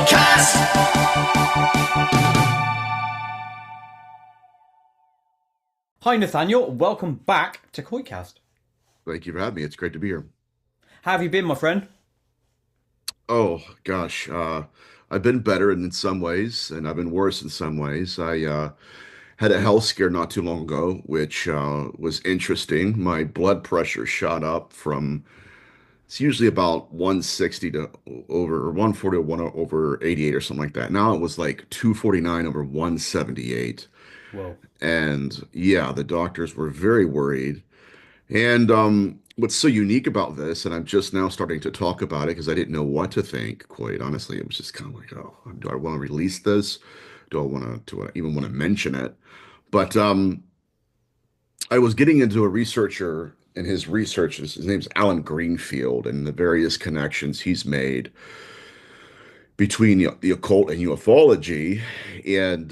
KoitCast. Hi Nathaniel, welcome back to KoitCast. Thank you for having me. It's great to be here. How have you been, my friend? Oh gosh, I've been better in some ways, and I've been worse in some ways. I had a health scare not too long ago, which was interesting. My blood pressure shot up from it's usually about 160 to over or 140 to 1 over 88 or something like that. Now it was like 249 over 178. Whoa. And yeah, the doctors were very worried. And what's so unique about this, and I'm just now starting to talk about it because I didn't know what to think, quite honestly. It was just kind of like, oh, do I want to release this? Do I want to, do I even want to mention it? But I was getting into a researcher and his research, his name's Alan Greenfield, and the various connections he's made between the occult and ufology. And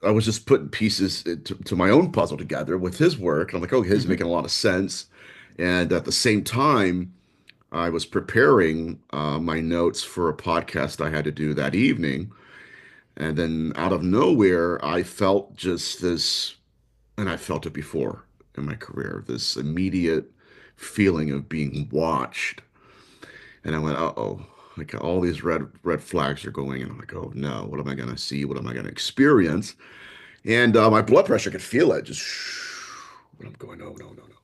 I was just putting pieces to my own puzzle together with his work. And I'm like, oh, his is making a lot of sense. And at the same time, I was preparing my notes for a podcast I had to do that evening. And then out of nowhere, I felt just this, and I felt it before in my career, this immediate feeling of being watched. And I went, uh-oh, like all these red flags are going, and I'm like, oh no, what am I gonna see? What am I gonna experience? And my blood pressure could feel it, just. But I'm going, no, no, no, no.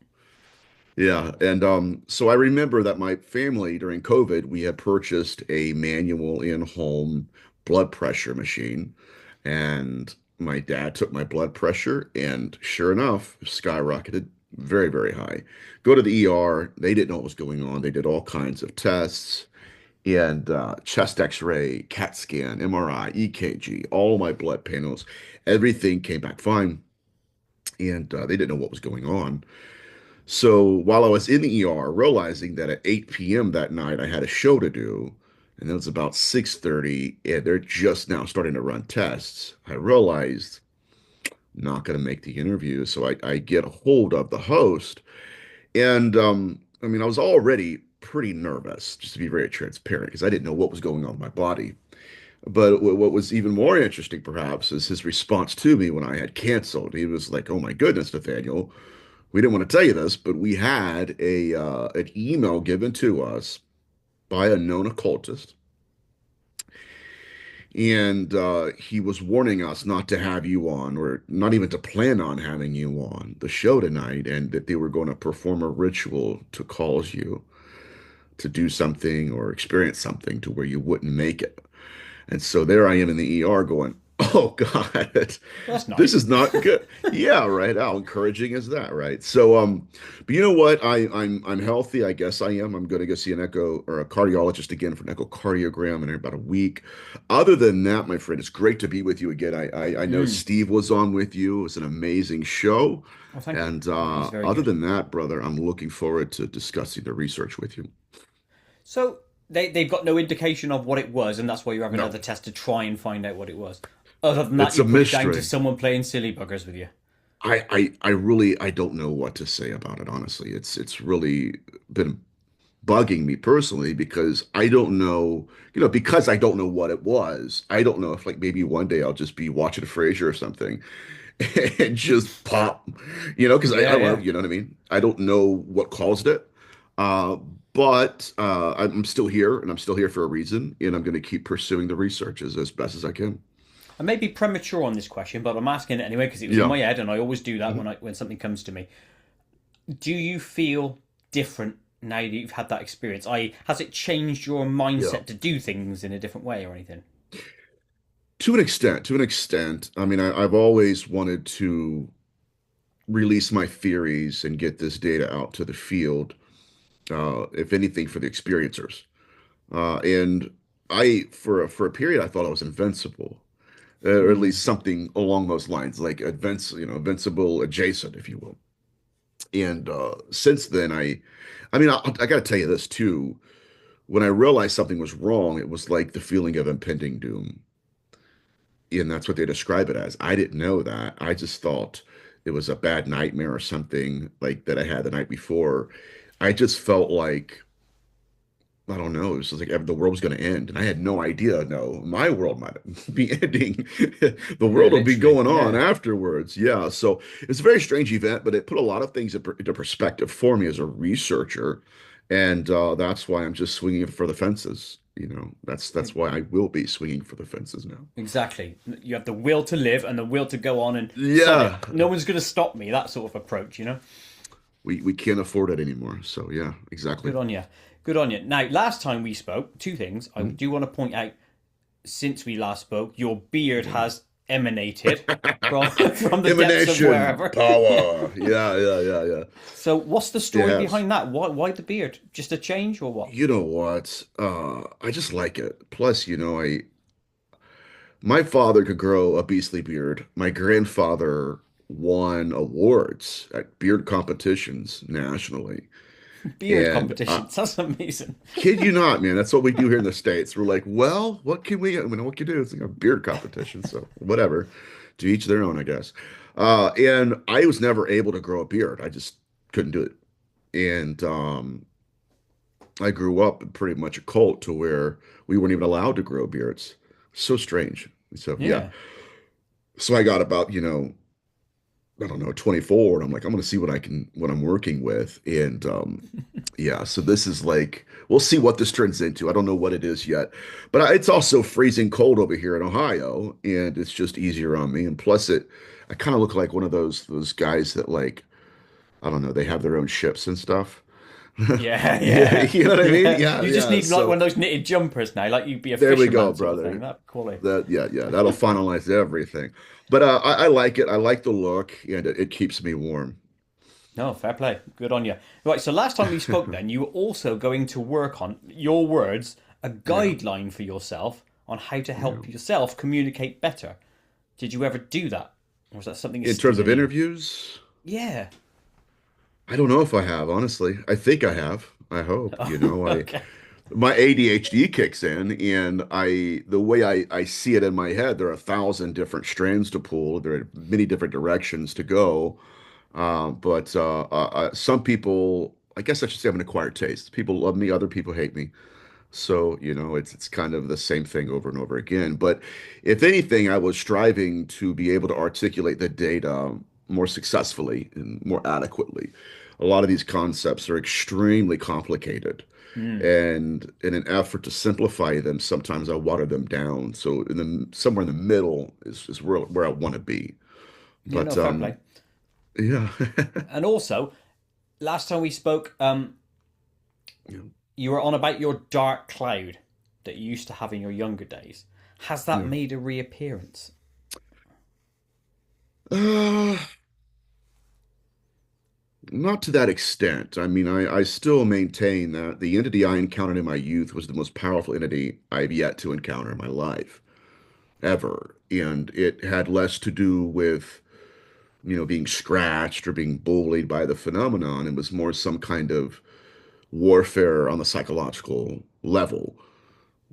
Yeah, and so I remember that my family during COVID, we had purchased a manual in-home blood pressure machine, and my dad took my blood pressure, and sure enough, skyrocketed very, very high. Go to the ER, they didn't know what was going on. They did all kinds of tests and chest X-ray, CAT scan, MRI, EKG, all my blood panels, everything came back fine, and they didn't know what was going on. So while I was in the ER, realizing that at 8 p.m. that night I had a show to do, and it was about 6:30, and they're just now starting to run tests, I realized I'm not going to make the interview. So I get a hold of the host, and I mean, I was already pretty nervous, just to be very transparent, because I didn't know what was going on in my body. But what was even more interesting, perhaps, is his response to me when I had canceled. He was like, "Oh my goodness, Nathaniel, we didn't want to tell you this, but we had a an email given to us by a known occultist, and he was warning us not to have you on, or not even to plan on having you on the show tonight, and that they were going to perform a ritual to cause you to do something or experience something to where you wouldn't make it." And so there I am in the ER going, "Oh God, That's this nice. is not good." Yeah, right. How encouraging is that, right? So, but you know what? I'm healthy. I guess I am. I'm going to go see an echo or a cardiologist again for an echocardiogram in about a week. Other than that, my friend, it's great to be with you again. I know Mm. Steve was on with you. It was an amazing show. Oh, thank you. And It was very other good. than that, brother, I'm looking forward to discussing the research with you. So they've got no indication of what it was, and that's why you're having No, another test to try and find out what it was. Other than that, it's you a put it down to mystery. someone playing silly buggers with you. I really I don't know what to say about it, honestly. It's really been bugging me personally because I don't know, because I don't know what it was. I don't know if like maybe one day I'll just be watching Frasier or something and just pop, because I Yeah, don't know, yeah. you know what I mean? I don't know what caused it. Uh, but I'm still here and I'm still here for a reason, and I'm going to keep pursuing the research as best as I can. I may be premature on this question, but I'm asking it anyway because it was in Yeah. my head, and I always do that Mhm. when something comes to me. Do you feel different now that you've had that experience? Has it changed your Yeah. mindset to do things in a different way or anything? To an extent, to an extent. I mean, I've always wanted to release my theories and get this data out to the field, if anything, for the experiencers. And for a period, I thought I was invincible, or at Mm. least something along those lines, like invincible adjacent, if you will. And since then, I mean, I got to tell you this too. When I realized something was wrong, it was like the feeling of impending doom. And that's what they describe it as. I didn't know that. I just thought it was a bad nightmare or something like that I had the night before. I just felt like I don't know. It was just like the world was going to end, and I had no idea. No, my world might be ending. The Yeah, world will be literally. going on Yeah. afterwards. Yeah. So it's a very strange event, but it put a lot of things into perspective for me as a researcher, and that's why I'm just swinging for the fences. That's why I will be swinging for the fences now. Exactly. You have the will to live and the will to go on and sod Yeah, it. No one's going to stop me. That sort of approach, you know? we can't afford it anymore. So yeah, Good exactly. on you. Good on you. Now, last time we spoke, two things. I Mhm. do want to point out, since we last spoke, your beard Yeah. has emanated from from the depths of Emanation wherever. Yeah. power. Yeah, yeah, yeah, yeah. So, what's the story Yes. behind that? Why the beard? Just a change or what? You know what? I just like it. Plus, my father could grow a beastly beard. My grandfather won awards at beard competitions nationally. Beard And competitions. That's amazing. kid you not, man, that's what we do here in the States. We're like, well, what can we, I mean, what can you do? It's like a beard competition. So whatever, to each their own, I guess. And I was never able to grow a beard. I just couldn't do it. And I grew up in pretty much a cult to where we weren't even allowed to grow beards. So strange. So yeah. Yeah. So I got about, I don't know, 24, and I'm like, I'm gonna see what I'm working with. And yeah, so this is like, we'll see what this turns into. I don't know what it is yet. But it's also freezing cold over here in Ohio, and it's just easier on me. And plus I kind of look like one of those guys that like, I don't know, they have their own ships and stuff. Yeah, Yeah, yeah, you know what I mean? yeah. Yeah, You just yeah. need like one So of those knitted jumpers now, like you'd be a there we go, fisherman sort of thing. brother. That quality. Yeah, that'll finalize everything. But I like it. I like the look, and it keeps me warm. No, fair play. Good on you. Right, so last time we spoke, then you were also going to work on your words, a Yeah, guideline for yourself on how to yeah. help yourself communicate better. Did you ever do that, or was that something that's In still terms of in you? interviews, Yeah. I don't know if I have, honestly. I think I have. I hope. I Okay. my ADHD kicks in, and the way I see it in my head, there are 1,000 different strands to pull. There are many different directions to go. But some people, I guess I should say, I have an acquired taste. People love me, other people hate me. So, it's kind of the same thing over and over again. But if anything, I was striving to be able to articulate the data more successfully and more adequately. A lot of these concepts are extremely complicated. Hmm. And in an effort to simplify them, sometimes I water them down. So somewhere in the middle is where I want to be. Yeah, no, But fair play. yeah. And also, last time we spoke, Yeah. you were on about your dark cloud that you used to have in your younger days. Has that Yeah. made a reappearance? Uh, Not to that extent. I mean, I still maintain that the entity I encountered in my youth was the most powerful entity I've yet to encounter in my life, ever. And it had less to do with, being scratched or being bullied by the phenomenon. It was more some kind of warfare on the psychological level,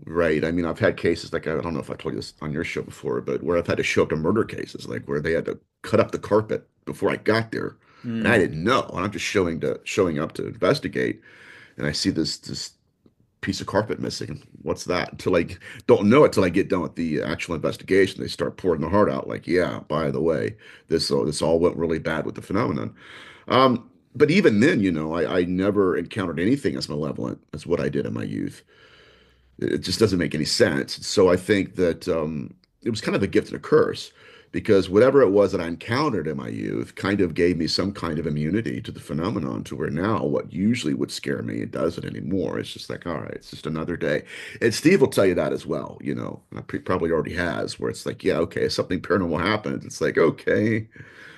right? I mean, I've had cases like, I don't know if I told you this on your show before, but where I've had to show up to murder cases, like where they had to cut up the carpet before I got there. And I Hmm. didn't know. And I'm just showing up to investigate. And I see this piece of carpet missing. What's that? Until I don't know it till I get done with the actual investigation. They start pouring the heart out, like, yeah, by the way, this all went really bad with the phenomenon. But even then, I never encountered anything as malevolent as what I did in my youth. It just doesn't make any sense. So I think that it was kind of a gift and a curse because whatever it was that I encountered in my youth kind of gave me some kind of immunity to the phenomenon to where now what usually would scare me, it doesn't anymore. It's just like, all right, it's just another day. And Steve will tell you that as well, and probably already has, where it's like, yeah, okay, if something paranormal happens, it's like, okay,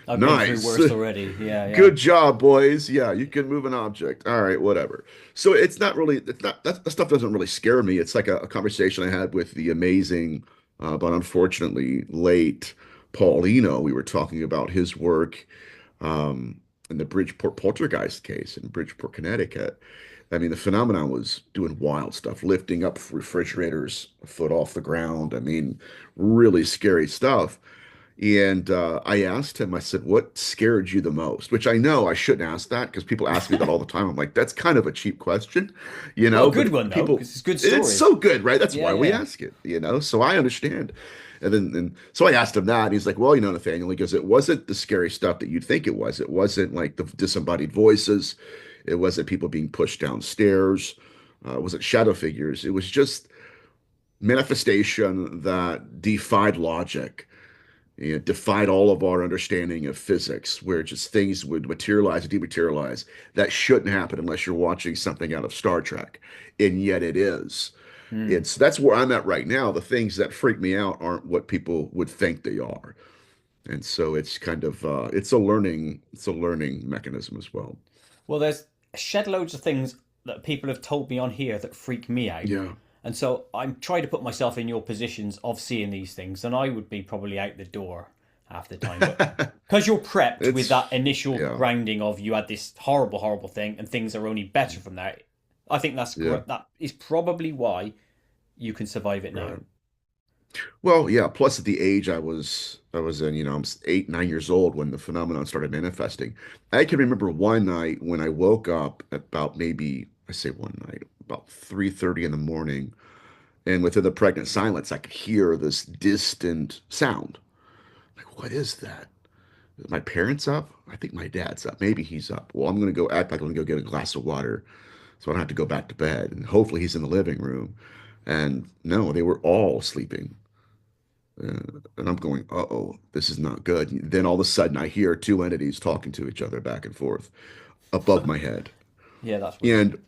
I've been through nice. worse already. Yeah, yeah. Good job, boys. Yeah, you can move an object. All right, whatever. So it's not, that stuff doesn't really scare me. It's like a conversation I had with the amazing, but unfortunately late Paul Eno. We were talking about his work in the Bridgeport poltergeist case in Bridgeport, Connecticut. I mean, the phenomenon was doing wild stuff, lifting up refrigerators a foot off the ground. I mean, really scary stuff. And I asked him, I said, what scared you the most? Which I know I shouldn't ask that because people ask me that all the time. I'm like, that's kind of a cheap question, Well, a good one but though, people, because it's good it's stories. so good, right? That's Yeah, why we yeah. ask it. So I understand. And so I asked him that, and he's like, well, Nathaniel, he goes, it wasn't the scary stuff that you'd think it was. It wasn't like the disembodied voices. It wasn't people being pushed downstairs. It wasn't shadow figures. It was just manifestation that defied logic, defied all of our understanding of physics, where just things would materialize and dematerialize. That shouldn't happen unless you're watching something out of Star Trek, and yet it is. Hmm. And so that's where I'm at right now. The things that freak me out aren't what people would think they are, and so it's kind of it's a learning mechanism as well. Well, there's shed loads of things that people have told me on here that freak me out. Yeah, And so I'm trying to put myself in your positions of seeing these things, and I would be probably out the door half the time. But because you're prepped with it's that initial yeah, grounding of you had this horrible, horrible thing, and things are only better from there, I think yeah, that is probably why you can survive it now. right. Well, yeah. Plus, at the age I was in, I'm 8, 9 years old when the phenomenon started manifesting. I can remember one night when I woke up at about maybe I say one night about 3:30 in the morning, and within the pregnant silence, I could hear this distant sound. Like, what is that? Is my parents up? I think my dad's up. Maybe he's up. Well, I'm gonna go act like I'm gonna go get a glass of water, so I don't have to go back to bed. And hopefully, he's in the living room. And no, they were all sleeping. And I'm going, uh-oh, this is not good. Then all of a sudden, I hear two entities talking to each other back and forth above my head. Yeah, that's weird. And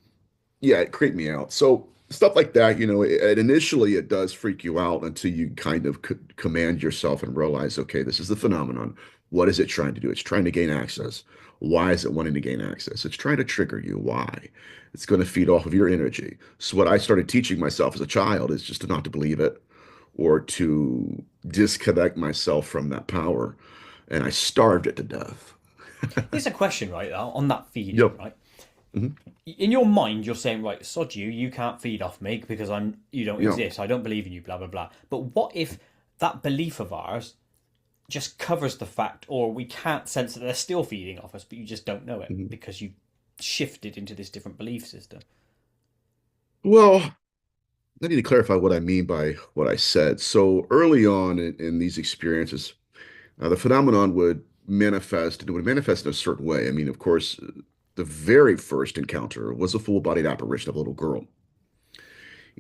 yeah, it creeped me out. So stuff like that, initially it does freak you out until you kind of command yourself and realize, okay, this is the phenomenon. What is it trying to do? It's trying to gain access. Why is it wanting to gain access? It's trying to trigger you. Why? It's going to feed off of your energy. So what I started teaching myself as a child is just to not to believe it or to disconnect myself from that power. And I starved it to death. Here's a question, right, on that feeding, Yep. right? Mhm. In your mind, you're saying, right, sod you can't feed off me because you don't Yeah. exist. I don't believe in you, blah blah blah. But what if that belief of ours just covers the fact, or we can't sense that they're still feeding off us, but you just don't know it Mhm. because you shifted into this different belief system. Well, I need to clarify what I mean by what I said. So early on in these experiences, the phenomenon would manifest, and it would manifest in a certain way. I mean, of course, the very first encounter was a full-bodied apparition of a little girl.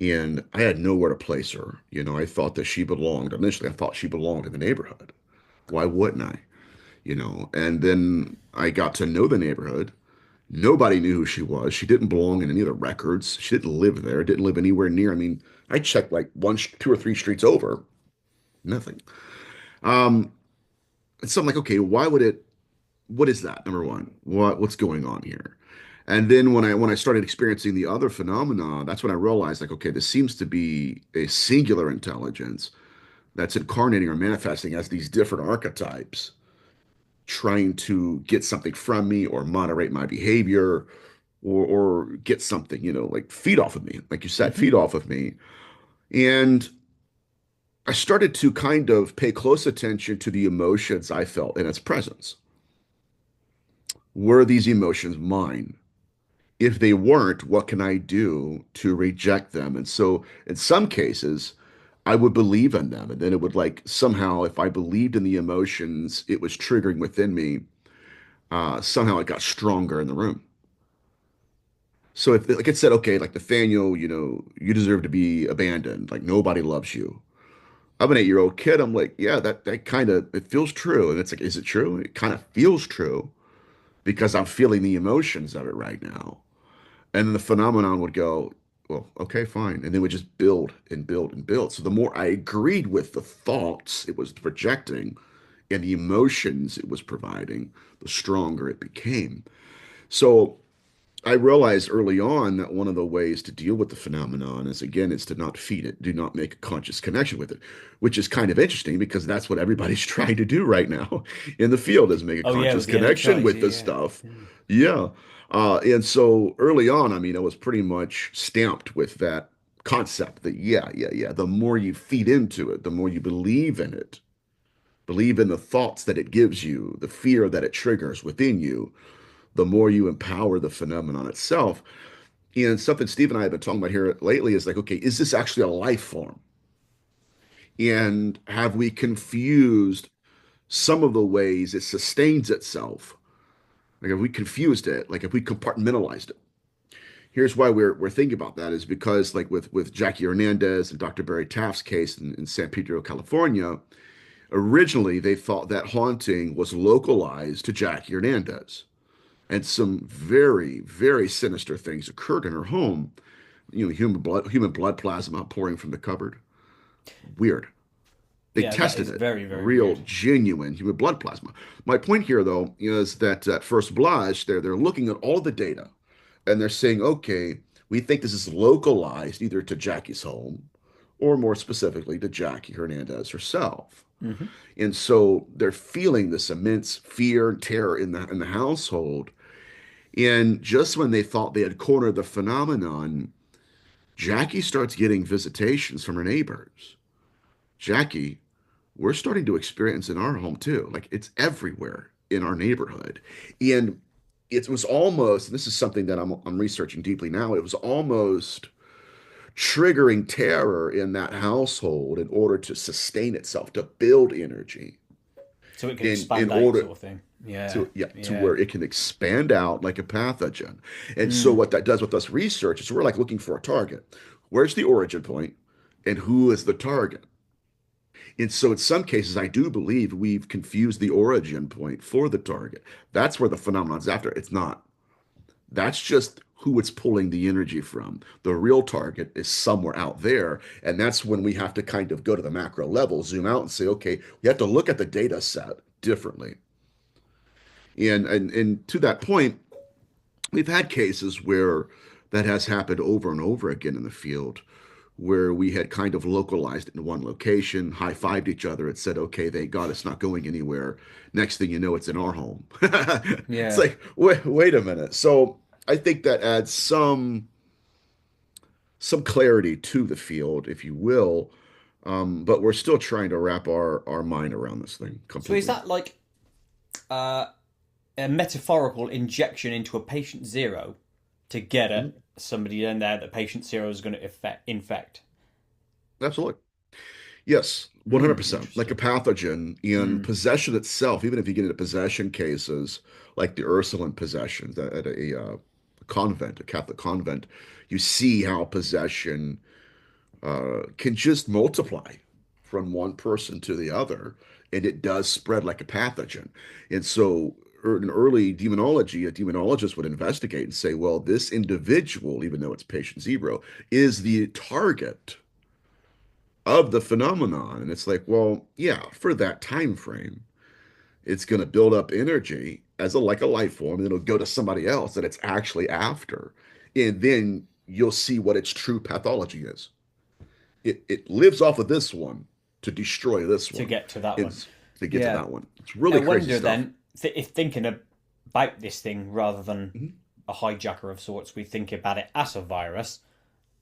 And I had nowhere to place her. I thought that she belonged, initially, I thought she belonged in the neighborhood. Why wouldn't I? And then I got to know the neighborhood. Nobody knew who she was. She didn't belong in any of the records. She didn't live there, didn't live anywhere near. I mean, I checked like one, two or three streets over, nothing. Um, and so I'm like, okay, what is that? Number one, what's going on here? And then when I started experiencing the other phenomena, that's when I realized like, okay, this seems to be a singular intelligence that's incarnating or manifesting as these different archetypes, trying to get something from me or moderate my behavior or get something, like feed off of me, like you said, Mm-hmm. feed off of me. And I started to kind of pay close attention to the emotions I felt in its presence. Were these emotions mine? If they weren't, what can I do to reject them? And so in some cases, I would believe in them. And then it would like somehow, if I believed in the emotions it was triggering within me, somehow it got stronger in the room. So if like it said, okay, like Nathaniel, you deserve to be abandoned. Like nobody loves you. I'm an 8-year-old kid. I'm like, yeah, that kind of it feels true. And it's like, is it true? It kind of feels true because I'm feeling the emotions of it right now. And then the phenomenon would go, well, okay, fine. And then would just build and build and build. So the more I agreed with the thoughts it was projecting and the emotions it was providing, the stronger it became. So I realized early on that one of the ways to deal with the phenomenon is again is to not feed it, do not make a conscious connection with it, which is kind of interesting because that's what everybody's trying to do right now in the field is make a Oh yeah, conscious with the connection NHIs, with this yeah, stuff. yeah. Yeah. And so early on, I mean, I was pretty much stamped with that concept that yeah, yeah, yeah. The more you feed into it, the more you believe in it, Believe in the thoughts that it gives you, the fear that it triggers within you, the more you empower the phenomenon itself. And something Steve and I have been talking about here lately is like, okay, is this actually a life form? And have we confused some of the ways it sustains itself? Like, if we confused it, like if we compartmentalized it. Here's why we're thinking about that is because, like with Jackie Hernandez and Dr. Barry Taft's case in San Pedro, California, originally they thought that haunting was localized to Jackie Hernandez. And some very, very sinister things occurred in her home. Human blood plasma pouring from the cupboard. Weird. They Yeah, that tested is it. very, very Real, weird. genuine human blood plasma. My point here, though, is that at first blush, they're looking at all the data and they're saying, okay, we think this is localized either to Jackie's home or more specifically to Jackie Hernandez herself. Hmm. And so they're feeling this immense fear and terror in the household. And just when they thought they had cornered the phenomenon, Jackie starts getting visitations from her neighbors. Jackie, we're starting to experience in our home too. Like it's everywhere in our neighborhood. And it was almost, this is something that I'm researching deeply now, it was almost triggering terror in that household in order to sustain itself, to build energy, So it can in expand out, order sort of thing. Yeah, to, yeah, to yeah. where it can expand out like a pathogen. And so Mm. what that does with us research is we're like looking for a target. Where's the origin point and who is the target? And so in some cases, I do believe we've confused the origin point for the target. That's where the phenomenon's after. It's not. That's just who it's pulling the energy from. The real target is somewhere out there. And that's when we have to kind of go to the macro level, zoom out and say, okay, we have to look at the data set differently. And to that point, we've had cases where that has happened over and over again in the field, where we had kind of localized it in one location, high-fived each other, and said, "Okay, thank God it's not going anywhere." Next thing you know, it's in our home. It's Yeah. like, wait a minute. So I think that adds some clarity to the field, if you will. But we're still trying to wrap our mind around this thing So is completely. that like uh, a metaphorical injection into a patient zero to get Mhm. at somebody in there that patient zero is going to infect? Absolutely. Yes, Hmm, 100%. Like a interesting. pathogen in Mm. possession itself, even if you get into possession cases like the Ursuline possessions at a convent, a Catholic convent, you see how possession can just multiply from one person to the other, and it does spread like a pathogen. And so, in early demonology, a demonologist would investigate and say, well, this individual, even though it's patient zero, is the target of the phenomenon. And it's like, well, yeah, for that time frame, it's going to build up energy as a like a life form, and it'll go to somebody else that it's actually after. And then you'll see what its true pathology is. It lives off of this one to destroy this To one. get to that one. It's to get to Yeah. that one. It's I really crazy wonder stuff. then if thinking about this thing rather than Mhm. a hijacker of sorts, we think about it as a virus.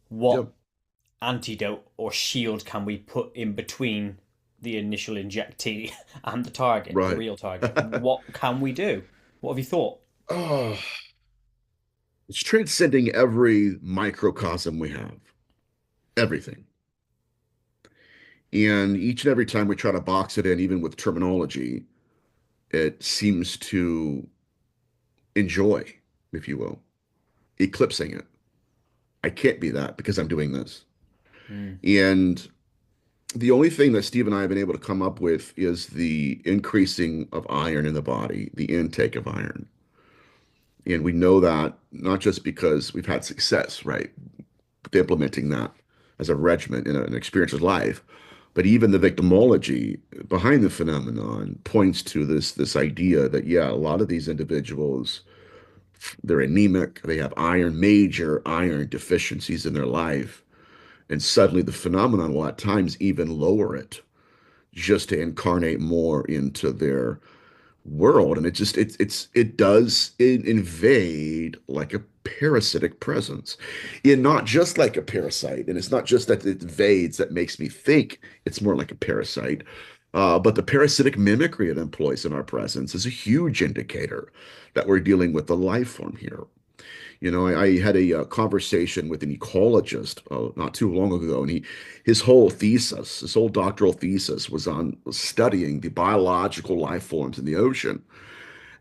What Yep. antidote or shield can we put in between the initial injectee and the target, the Right. real target? What can we do? What have you thought? Oh, it's transcending every microcosm we have. Everything. And each and every time we try to box it in, even with terminology, it seems to enjoy, if you will, eclipsing it. I can't be that because I'm doing this. Mm. And the only thing that Steve and I have been able to come up with is the increasing of iron in the body, the intake of iron. And we know that not just because we've had success, right, with implementing that as a regimen in an experiencer's life, but even the victimology behind the phenomenon points to this idea that yeah, a lot of these individuals, they're anemic, they have major iron deficiencies in their life, and suddenly the phenomenon will at times even lower it just to incarnate more into their world. And it does invade like a parasitic presence, and not just like a parasite. And it's not just that it invades that makes me think it's more like a parasite. But the parasitic mimicry it employs in our presence is a huge indicator that we're dealing with the life form here. I had a conversation with an ecologist not too long ago, and his whole thesis, his whole doctoral thesis, was studying the biological life forms in the ocean,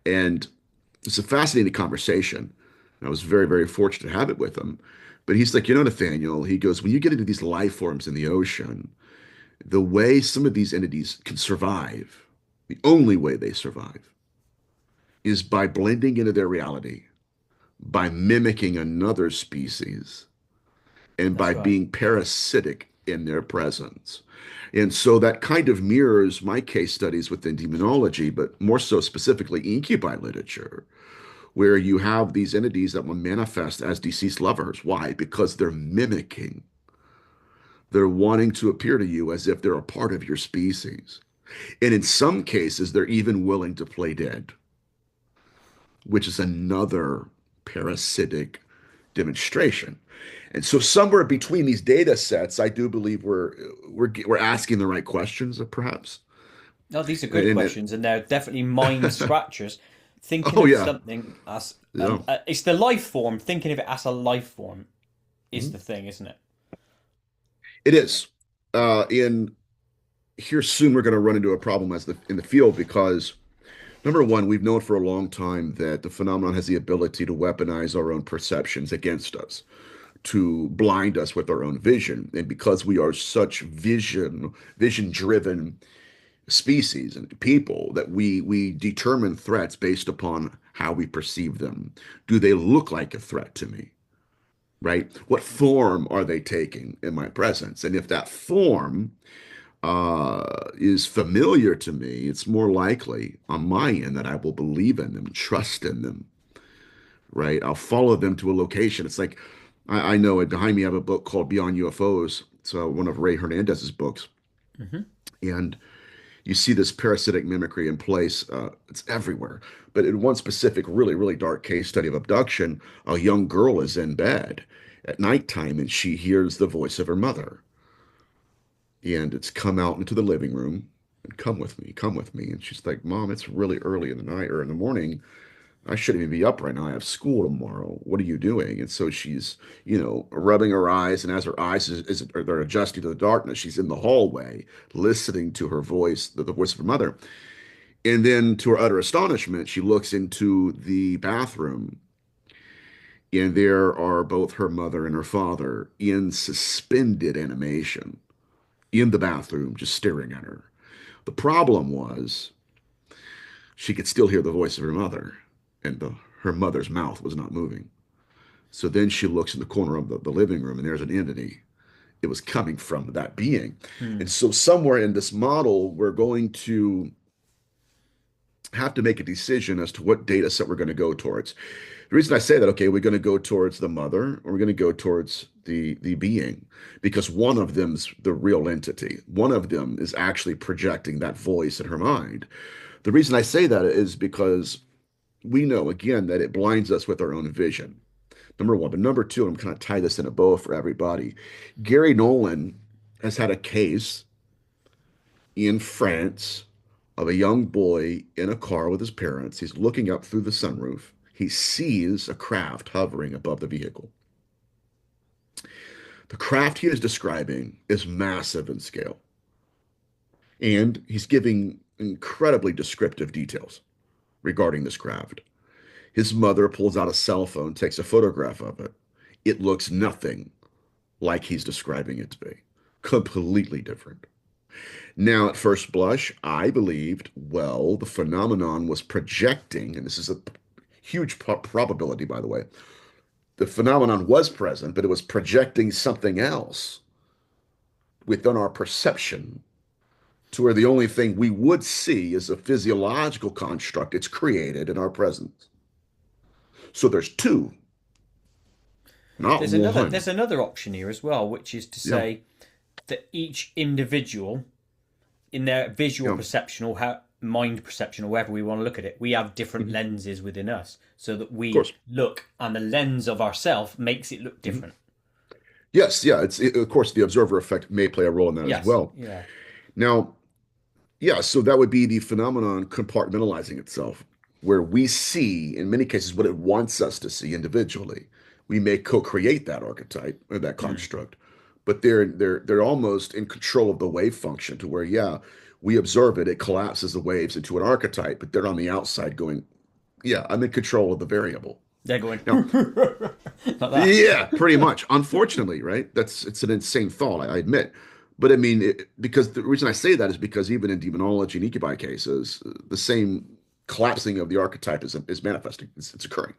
and it's a fascinating conversation. I was very, very fortunate to have it with him. But he's like, Nathaniel, he goes, when you get into these life forms in the ocean, the way some of these entities can survive, the only way they survive, is by blending into their reality, by mimicking another species, and by That's right. being parasitic in their presence. And so that kind of mirrors my case studies within demonology, but more so specifically incubi literature, where you have these entities that will manifest as deceased lovers. Why? Because they're mimicking. They're wanting to appear to you as if they're a part of your species. And in some cases, they're even willing to play dead, which is another parasitic demonstration. And so somewhere between these data sets, I do believe we're asking the right questions, perhaps. No, these are good And questions, and they're definitely mind scratchers. Thinking oh of yeah, something as yeah. it's the life form. Thinking of it as a life form is Mhm. the thing, isn't it? It is. In here soon, we're going to run into a problem as in the field because number one, we've known for a long time that the phenomenon has the ability to weaponize our own perceptions against us, to blind us with our own vision. And because we are such vision driven species and people, that we determine threats based upon how we perceive them. Do they look like a threat to me? Right? What form are they taking in my presence? And if that form is familiar to me, it's more likely on my end that I will believe in them, trust in them, right? I'll follow them to a location. It's like I know it behind me. I have a book called Beyond UFOs. It's one of Ray Hernandez's books, Hmm. and you see this parasitic mimicry in place. It's everywhere. But in one specific, really, really dark case study of abduction, a young girl is in bed at nighttime and she hears the voice of her mother. And it's come out into the living room and come with me, come with me. And she's like, Mom, it's really early in the night or in the morning. I shouldn't even be up right now. I have school tomorrow. What are you doing? And so she's, rubbing her eyes. And as her eyes they're adjusting to the darkness, she's in the hallway listening to her voice, the voice of her mother. And then to her utter astonishment, she looks into the bathroom. And there are both her mother and her father in suspended animation in the bathroom, just staring at her. The problem was she could still hear the voice of her mother, and her mother's mouth was not moving. So then she looks in the corner of the living room, and there's an entity. It was coming from that being. And Hmm. so, somewhere in this model, we're going to have to make a decision as to what data set we're going to go towards. The reason I say that, okay, we're going to go towards the mother or we're going to go towards the being, because one of them's the real entity. One of them is actually projecting that voice in her mind. The reason I say that is because we know, again, that it blinds us with our own vision. Number one. But number two, I'm kind of tie this in a bow for everybody. Gary Nolan has had a case in France of a young boy in a car with his parents. He's looking up through the sunroof. He sees a craft hovering above the vehicle. The craft he is describing is massive in scale, and he's giving incredibly descriptive details regarding this craft. His mother pulls out a cell phone, takes a photograph of it. It looks nothing like he's describing it to be. Completely different. Now, at first blush, I believed, well, the phenomenon was projecting, and this is a huge probability, by the way. The phenomenon was present, but it was projecting something else within our perception to where the only thing we would see is a physiological construct it's created in our presence. So there's two, not There's one. another option here as well, which is to Yeah, say that each individual in their visual yeah, perception or mind perception or wherever we want to look at it, we have different mhm, lenses within us so that of we course. look and the lens of ourself makes it look Mhm. different. Yes, yeah. Of course, the observer effect may play a role in that as Yes, well. yeah. Now, Yeah, so that would be the phenomenon compartmentalizing itself, where we see, in many cases, what it wants us to see individually. We may co-create that archetype or that Hmm. construct, but they're almost in control of the wave function to where, yeah, we observe it, it collapses the waves into an archetype, but they're on the outside going, yeah, I'm in control of the variable. They're going Now, like that. yeah, pretty much. Unfortunately, right? It's an insane thought, I admit. But I mean, because the reason I say that is because even in demonology and ikigai cases, the same collapsing of the archetype is manifesting. It's occurring.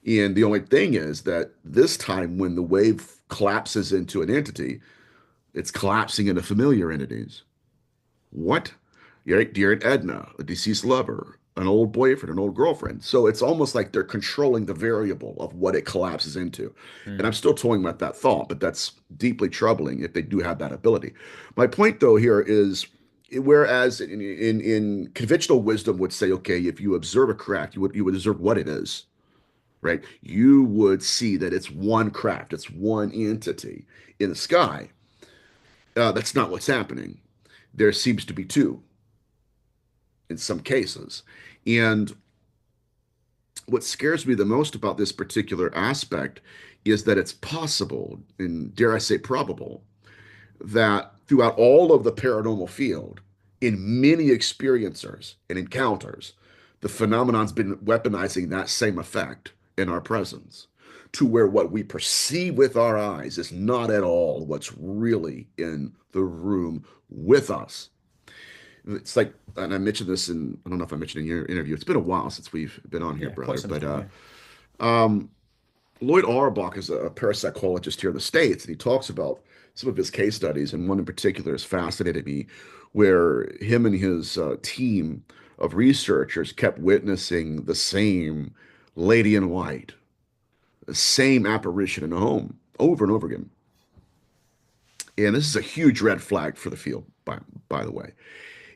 And the only thing is that this time, when the wave collapses into an entity, it's collapsing into familiar entities. What? Dear Aunt Edna, a deceased lover, an old boyfriend, an old girlfriend. So it's almost like they're controlling the variable of what it collapses into. And Hmm. I'm still toying with that thought, but that's deeply troubling if they do have that ability. My point, though, here is whereas in conventional wisdom would say, okay, if you observe a craft, you would observe what it is, right? You would see that it's one craft, it's one entity in the sky. That's not what's happening. There seems to be two in some cases. And what scares me the most about this particular aspect is that it's possible, and dare I say probable, that throughout all of the paranormal field, in many experiencers and encounters, the phenomenon's been weaponizing that same effect in our presence to where what we perceive with our eyes is not at all what's really in the room with us. It's like, and I mentioned this in, I don't know if I mentioned in your interview. It's been a while since we've been on here, Yeah, quite brother. some But time. Yeah. Lloyd Auerbach is a parapsychologist here in the States, and he talks about some of his case studies. And one in particular has fascinated me, where him and his team of researchers kept witnessing the same lady in white, the same apparition in a home over and over again. And this is a huge red flag for the field, by the way.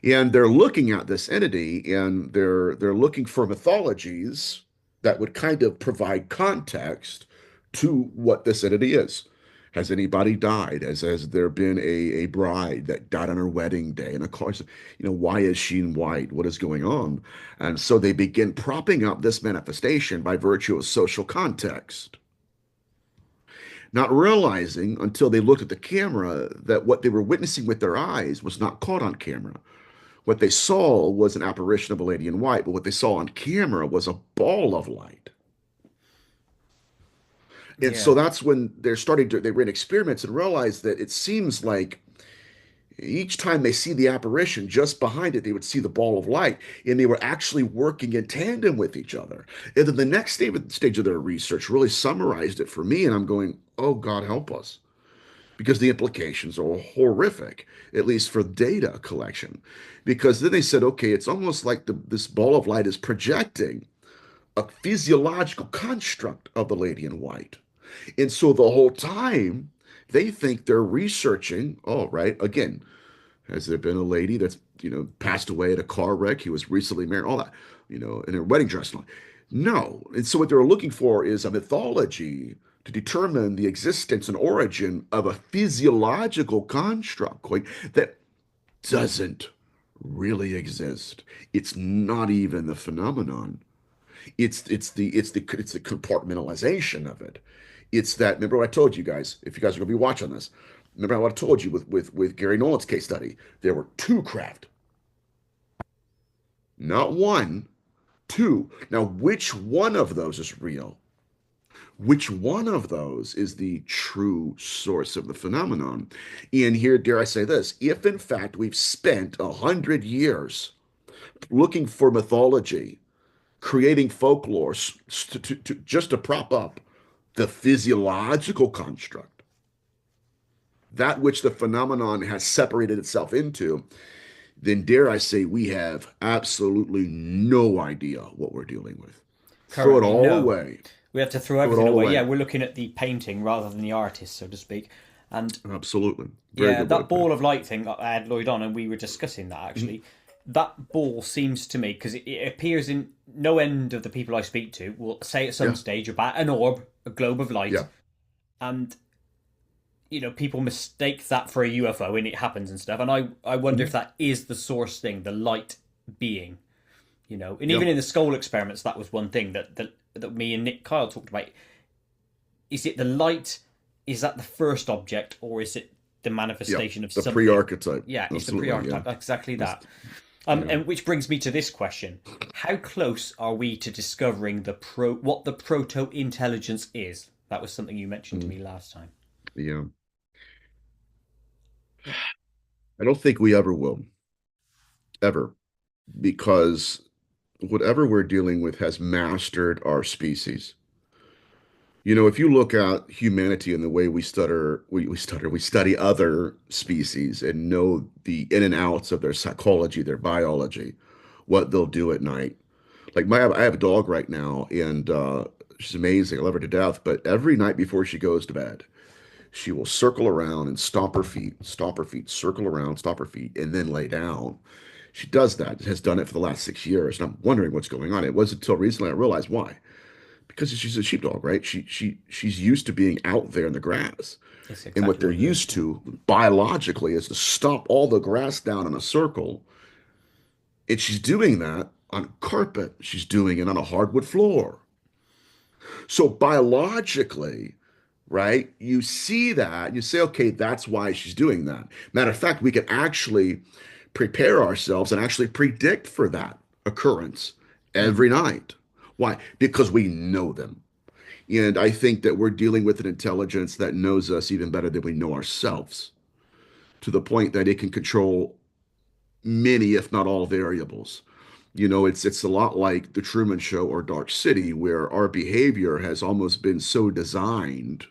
And they're looking at this entity and they're looking for mythologies that would kind of provide context to what this entity is. Has anybody died? Has there been a bride that died on her wedding day? And of course, why is she in white? What is going on? And so they begin propping up this manifestation by virtue of social context, not realizing until they looked at the camera that what they were witnessing with their eyes was not caught on camera. What they saw was an apparition of a lady in white, but what they saw on camera was a ball of light. And so Yeah. that's when they ran experiments and realized that it seems like each time they see the apparition, just behind it, they would see the ball of light, and they were actually working in tandem with each other. And then the next stage of their research really summarized it for me, and I'm going, oh, God help us. Because the implications are horrific, at least for data collection. Because then they said, okay, it's almost like this ball of light is projecting a physiological construct of the lady in white. And so the whole time, they think they're researching, oh, right, again, has there been a lady that's, passed away at a car wreck? He was recently married, all that, in her wedding dress. No. And so what they're looking for is a mythology to determine the existence and origin of a physiological construct that doesn't really exist. It's not even the phenomenon. It's the compartmentalization of it. It's that. Remember what I told you guys. If you guys are going to be watching this, remember what I told you with Gary Nolan's case study. There were two craft, not one, two. Now, which one of those is real? Which one of those is the true source of the phenomenon? And here, dare I say this, if in fact we've spent 100 years looking for mythology, creating folklore just to prop up the physiological construct, that which the phenomenon has separated itself into, then dare I say we have absolutely no idea what we're dealing with. Throw it Currently, all no. away. We have to throw Throw it everything all away. Yeah, away. we're looking at the painting rather than the artist, so to speak. And Absolutely. Very yeah, good way to that put it. ball of light thing, I had Lloyd on and we were discussing that Mhm. actually. That ball seems to me, because it appears in no end of the people I speak to will say at some Yeah. stage about an orb, a globe of light. Yeah. And people mistake that for a UFO and it happens and stuff. And I wonder if Mhm. that is the source thing, the light being. And Yeah, even in the skull experiments, that was one thing that me and Nick Kyle talked about. Is it the light? Is that the first object, or is it the yeah. manifestation of The something? pre-archetype. Yeah, it's the Absolutely, yeah. pre-archetype. Exactly It's, that. yeah. And which brings me to this question: how close are we to discovering what the proto intelligence is? That was something you mentioned to Mm, me last time. yeah. I don't think we ever will, ever, because whatever we're dealing with has mastered our species. If you look at humanity and the way we study other species and know the in and outs of their psychology, their biology, what they'll do at night. Like I have a dog right now, and she's amazing. I love her to death. But every night before she goes to bed, she will circle around and stomp her feet, circle around, stomp her feet, and then lay down. She does that, has done it for the last 6 years, and I'm wondering what's going on. It wasn't until recently I realized why. Because she's a sheepdog, right? She's used to being out there in the grass. It's And what exactly they're what it is. used Yeah. to biologically is to stomp all the grass down in a circle. And she's doing that on carpet. She's doing it on a hardwood floor. So biologically, right, you see that, you say, okay, that's why she's doing that. Matter of fact, we can actually prepare ourselves and actually predict for that occurrence Mm. every night. Why? Because we know them. And I think that we're dealing with an intelligence that knows us even better than we know ourselves, to the point that it can control many, if not all, variables. It's a lot like the Truman Show or Dark City, where our behavior has almost been so designed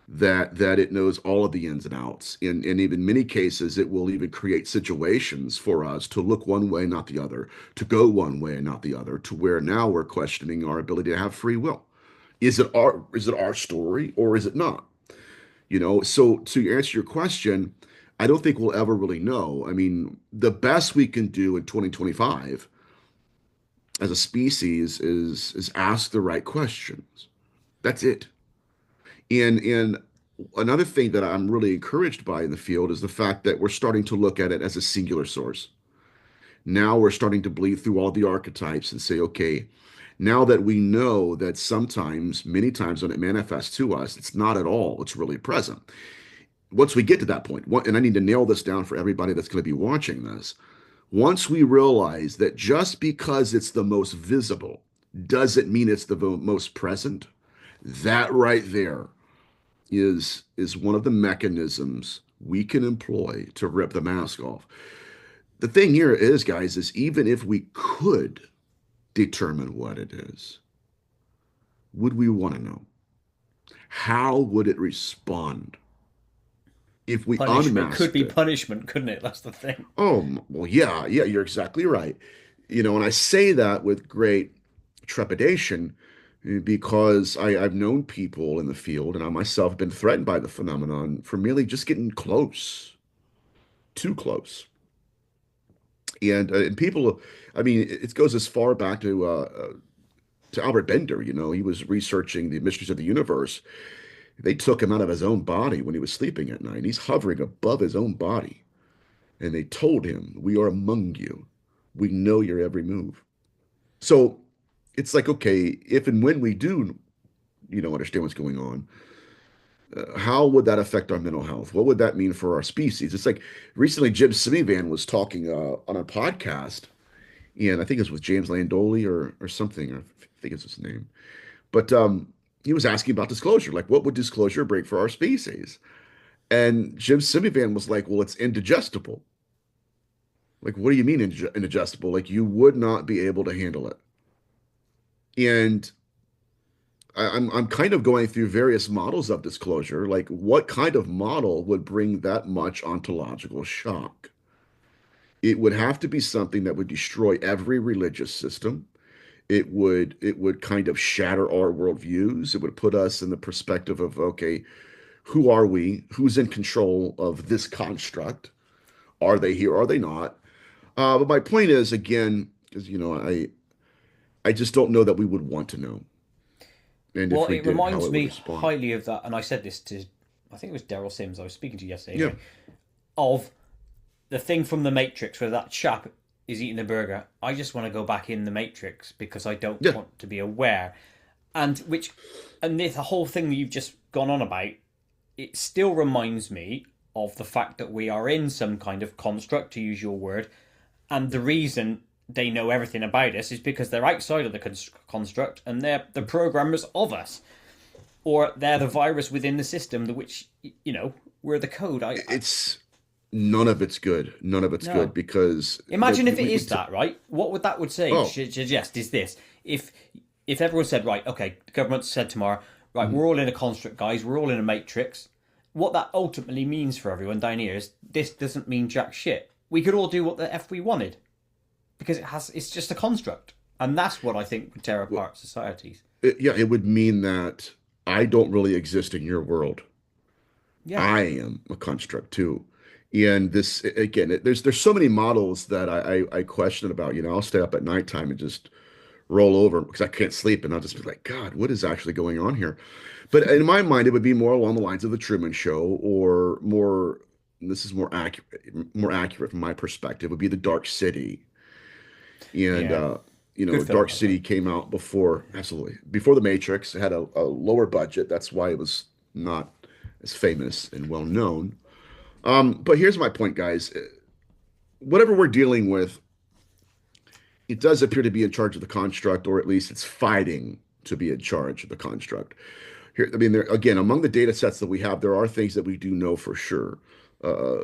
that it knows all of the ins and outs. And even many cases, it will even create situations for us to look one way, not the other, to go one way and not the other, to where now we're questioning our ability to have free will. Is it our story or is it not? So to answer your question, I don't think we'll ever really know. I mean, the best we can do in 2025 as a species is ask the right questions. That's it. And another thing that I'm really encouraged by in the field is the fact that we're starting to look at it as a singular source. Now we're starting to bleed through all the archetypes and say, okay, now that we know that sometimes, many times when it manifests to us, it's not at all, it's really present. Once we get to that point, and I need to nail this down for everybody that's going to be watching this, once we realize that just because it's the most visible doesn't mean it's the most present, that right there is one of the mechanisms we can employ to rip the mask off. The thing here is, guys, is even if we could determine what it is, would we want to know? How would it respond if we Punishment could unmasked be it? punishment, couldn't it? That's the thing. Oh, well, yeah, yeah, you're exactly right. And I say that with great trepidation because I've known people in the field, and I myself have been threatened by the phenomenon for merely just getting close, too close. And people, I mean, it goes as far back to Albert Bender. He was researching the mysteries of the universe. They took him out of his own body when he was sleeping at night. He's hovering above his own body. And they told him, "We are among you. We know your every move." So it's like, okay, if and when we do, understand what's going on, how would that affect our mental health? What would that mean for our species? It's like recently Jim Simivan was talking on a podcast, and I think it was with James Landoli or something. I think it's his name. But he was asking about disclosure, like what would disclosure bring for our species? And Jim Simivan was like, well, it's indigestible. Like, what do you mean indigestible? Like, you would not be able to handle it. And I'm kind of going through various models of disclosure. Like, what kind of model would bring that much ontological shock? It would have to be something that would destroy every religious system. It would kind of shatter our worldviews. It would put us in the perspective of, okay, who are we? Who's in control of this construct? Are they here? Are they not? But my point is, again, because I just don't know that we would want to know, and Well, if we it did, how reminds it would me respond. highly of that, and I said this to I think it was Daryl Sims I was speaking to yesterday Yeah, anyway, of the thing from the Matrix where that chap is eating a burger. I just want to go back in the Matrix because I don't yeah, want to be aware. And which, and the whole thing that you've just gone on about, it still reminds me of the fact that we are in some kind of construct, to use your word, and the reason they know everything about us is because they're outside of the construct and they're the programmers of us, or they're the virus within the system, which we're the code. it's none of it's good. None of it's good No. because Imagine if it is that, right? What would that would say? oh, Suggest is this: if everyone said, right, okay, the government said tomorrow, right, mhm. we're all in a construct, guys, we're all in a matrix. What that ultimately means for everyone down here is this doesn't mean jack shit. We could all do what the f we wanted because it's just a construct, and that's what I think would tear Well, apart societies. yeah, it would mean that I don't really exist in your world. Yeah, I am a construct too. And this again, there's so many models that I question about. I'll stay up at nighttime and just roll over because I can't sleep, and I'll just be like, God, what is actually going on here? But in my mind, it would be more along the lines of the Truman Show, or more. This is more accurate from my perspective. Would be the Dark City, and yeah, good film Dark by the way. City came out before, absolutely, before the Matrix. It had a lower budget. That's why it was not as famous and well known. But here's my point, guys. Whatever we're dealing with, it does appear to be in charge of the construct, or at least it's fighting to be in charge of the construct. Here, I mean, there again, among the data sets that we have, there are things that we do know for sure.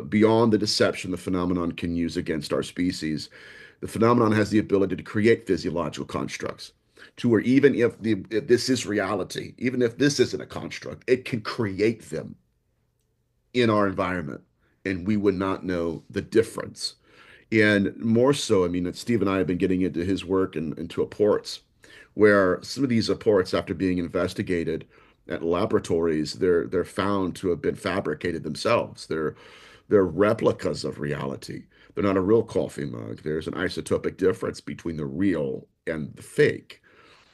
Beyond the deception the phenomenon can use against our species, the phenomenon has the ability to create physiological constructs. To where even if this is reality, even if this isn't a construct, it can create them in our environment, and we would not know the difference. And more so, I mean, Steve and I have been getting into his work and into apports, where some of these apports, after being investigated at laboratories, they're found to have been fabricated themselves. They're replicas of reality. They're not a real coffee mug. There's an isotopic difference between the real and the fake.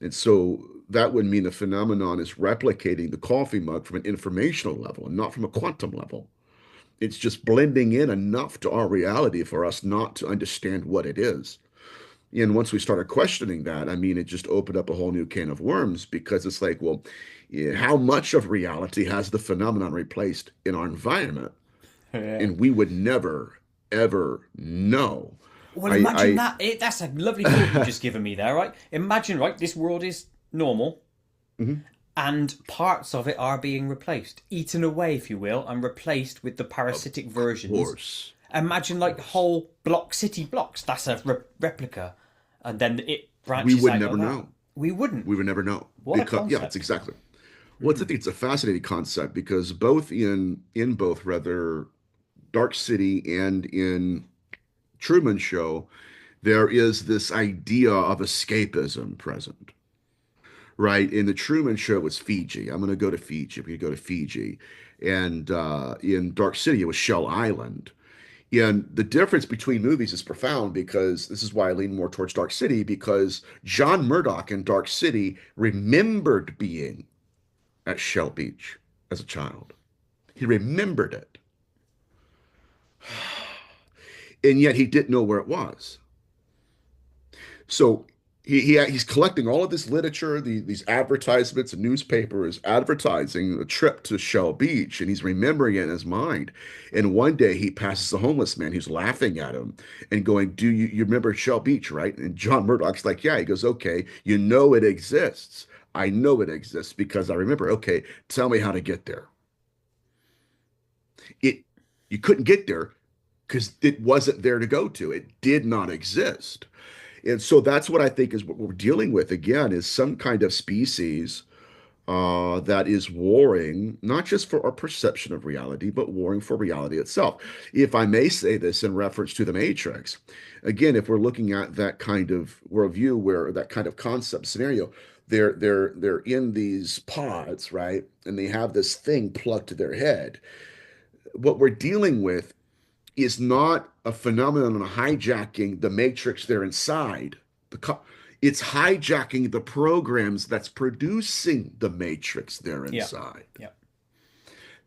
And so that would mean the phenomenon is replicating the coffee mug from an informational level and not from a quantum level. It's just blending in enough to our reality for us not to understand what it is. And once we started questioning that, I mean, it just opened up a whole new can of worms because it's like, well, yeah, how much of reality has the phenomenon replaced in our environment? Yeah. And we would never, ever know. Well, imagine I, that. That's a lovely thought you've just given me there, right? Imagine, right, this world is normal Mhm. and parts of it are being replaced, eaten away, if you will, and replaced with the Of parasitic versions. course, Imagine of like course. whole city blocks. That's a replica, and then it We branches would out never of that. know. We wouldn't. We would never know What a because, yeah, it's concept. exactly. Well, I think it's a fascinating concept because both in both rather Dark City and in Truman Show, there is this idea of escapism present, right? In the Truman Show, it was Fiji. I'm going to go to Fiji. We could go to Fiji. And in Dark City, it was Shell Island. And the difference between movies is profound because this is why I lean more towards Dark City because John Murdoch in Dark City remembered being at Shell Beach as a child. He remembered it. And yet he didn't know where it was. So he's collecting all of this literature, these advertisements and newspapers advertising a trip to Shell Beach, and he's remembering it in his mind. And one day he passes a homeless man who's laughing at him and going, "Do you remember Shell Beach, right?" And John Murdoch's like, "Yeah." He goes, "Okay, you know it exists. I know it exists because I remember. Okay, tell me how to get there." It You couldn't get there because it wasn't there to go to. It did not exist. And so that's what I think is what we're dealing with again is some kind of species that is warring, not just for our perception of reality, but warring for reality itself. If I may say this in reference to the Matrix, again, if we're looking at that kind of worldview where that kind of concept scenario, they're in these pods, right? And they have this thing plugged to their head. What we're dealing with is not a phenomenon of hijacking the matrix they're inside. It's hijacking the programs that's producing the matrix they're Yeah. inside. Yeah.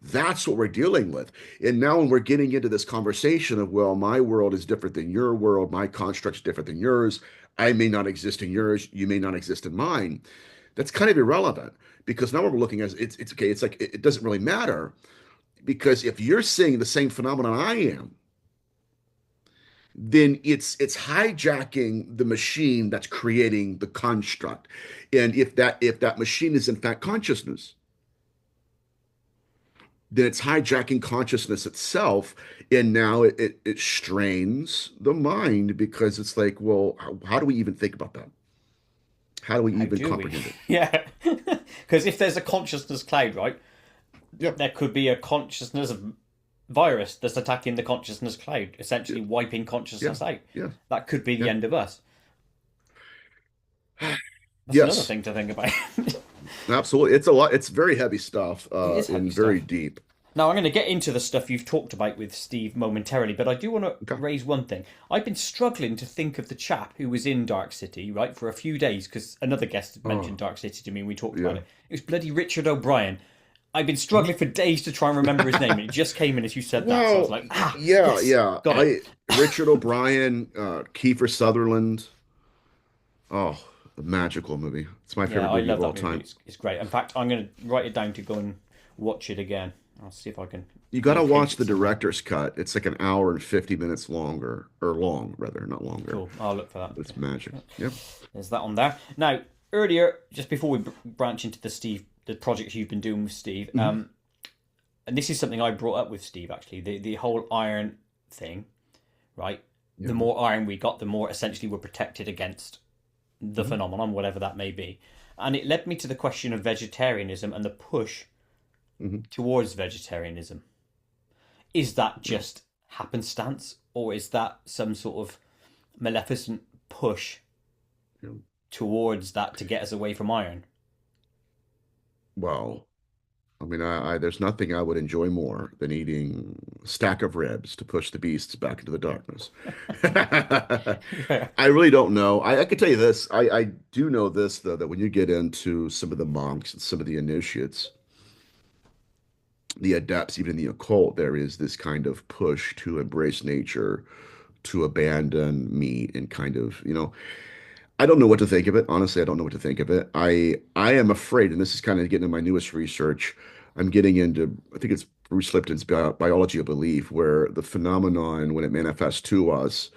That's what we're dealing with. And now when we're getting into this conversation of, well, my world is different than your world, my construct's different than yours, I may not exist in yours, you may not exist in mine. That's kind of irrelevant because now what we're looking at is it's okay, it's like it doesn't really matter because if you're seeing the same phenomenon I am, then it's hijacking the machine that's creating the construct. And if that machine is in fact consciousness, then it's hijacking consciousness itself. And now it strains the mind because it's like, well, how do we even think about that? How do we How even do we? comprehend it? Yeah. Because if there's a consciousness cloud, right, Yeah, there could be a consciousness virus that's attacking the consciousness cloud, yeah, essentially wiping yeah, consciousness out. yeah, That could be the yeah. end of us. That's another Yes, thing to think about. absolutely. It's a lot. It's very heavy stuff, It is heavy and very stuff. deep. Now, I'm going to get into the stuff you've talked about with Steve momentarily, but I do want to Okay. raise one thing. I've been struggling to think of the chap who was in Dark City, right, for a few days, because another guest had mentioned Oh, Dark City to me and we talked about yeah. it. It was bloody Richard O'Brien. I've been struggling for days to try and remember his name, and it just came in as you said that, so I was Well, like, ah, yeah, yes, yeah. got it. Richard O'Brien, Kiefer Sutherland. Oh, the magical movie. It's my Yeah, favorite I movie of love all that movie. time. It's great. In fact, I'm going to write it down to go and watch it again. I'll see if I can You got to locate watch it the somewhere. director's cut. It's like an hour and 50 minutes longer, or long, rather, not longer. Cool. I'll look for that. But it's magic. Yep. There's that on there. Now, earlier, just before we branch into the projects you've been doing with Steve, Hmm. and this is something I brought up with Steve actually, the whole iron thing, right? The Yeah. more iron we got, the more essentially we're protected against the Hmm. phenomenon, whatever that may be. And it led me to the question of vegetarianism and the push Hmm. towards vegetarianism. Is that Yeah. just happenstance, or is that some sort of maleficent push Yeah. towards that to get us away from iron? Well, I mean, there's nothing I would enjoy more than eating a stack of ribs to push the beasts back into the darkness. Yeah. I really don't know. I can tell you this. I do know this, though, that when you get into some of the monks and some of the initiates, the adepts, even in the occult, there is this kind of push to embrace nature, to abandon meat, and kind of, I don't know what to think of it. Honestly, I don't know what to think of it. I am afraid, and this is kind of getting into my newest research. I'm getting into, I think it's Bruce Lipton's biology of belief, where the phenomenon, when it manifests to us,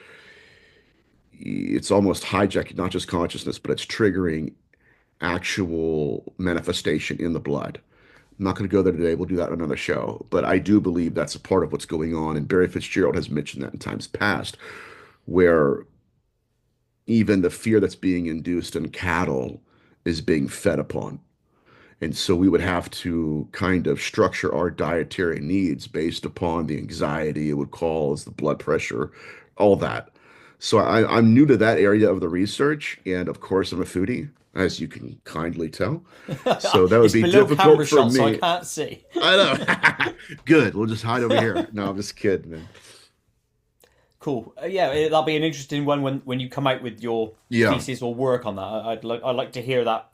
it's almost hijacking not just consciousness, but it's triggering actual manifestation in the blood. I'm not going to go there today. We'll do that on another show. But I do believe that's a part of what's going on. And Barry Fitzgerald has mentioned that in times past, where even the fear that's being induced in cattle is being fed upon. And so we would have to kind of structure our dietary needs based upon the anxiety it would cause, the blood pressure, all that. So I'm new to that area of the research. And of course, I'm a foodie, as you can kindly tell. So that would It's be below difficult camera for shot, so I me. can't see. I know. Good. We'll just hide over here. No, I'm just kidding, man. Cool. Yeah, that'll be an interesting one when you come out with your Yeah. thesis or work on that. I'd like to hear that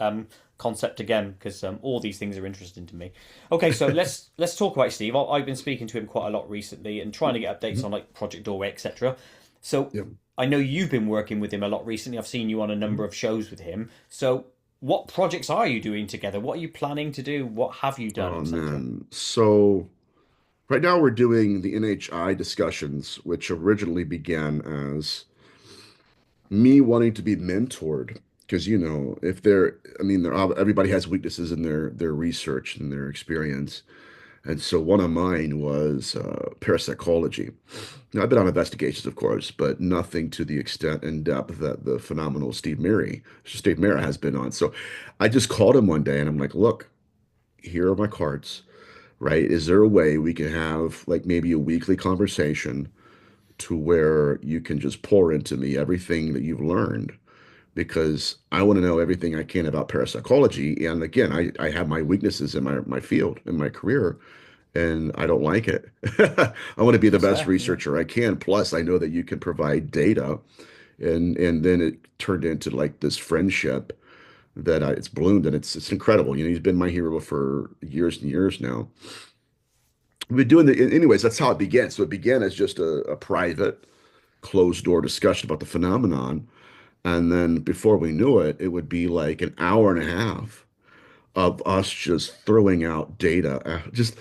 concept again because all these things are interesting to me. Okay, so let's talk about Steve. I've been speaking to him quite a lot recently and trying to get updates Mhm. on like Project Doorway, etc. So Yeah. I know you've been working with him a lot recently. I've seen you on a number Mhm. of shows with him. So what projects are you doing together? What are you planning to do? What have you done, Oh, etc. man. So right now we're doing the NHI discussions, which originally began as me wanting to be mentored. Because, if they're, I mean, everybody has weaknesses in their research and their experience. And so one of mine was parapsychology. Now, I've been on investigations, of course, but nothing to the extent and depth that the phenomenal Steve Mera has been on. So I just called him one day and I'm like, look, here are my cards, right? Is there a way we can have like maybe a weekly conversation to where you can just pour into me everything that you've learned? Because I want to know everything I can about parapsychology. And again, I have my weaknesses in my field, in my career, and I don't like it. I want to be the That's best fair. Yeah. researcher I can. Plus, I know that you can provide data, and then it turned into like this friendship that it's bloomed, and it's incredible. He's been my hero for years and years now. we've been doing anyways, that's how it began. So it began as just a private, closed door discussion about the phenomenon. And then before we knew it, it would be like an hour and a half of us just throwing out data, just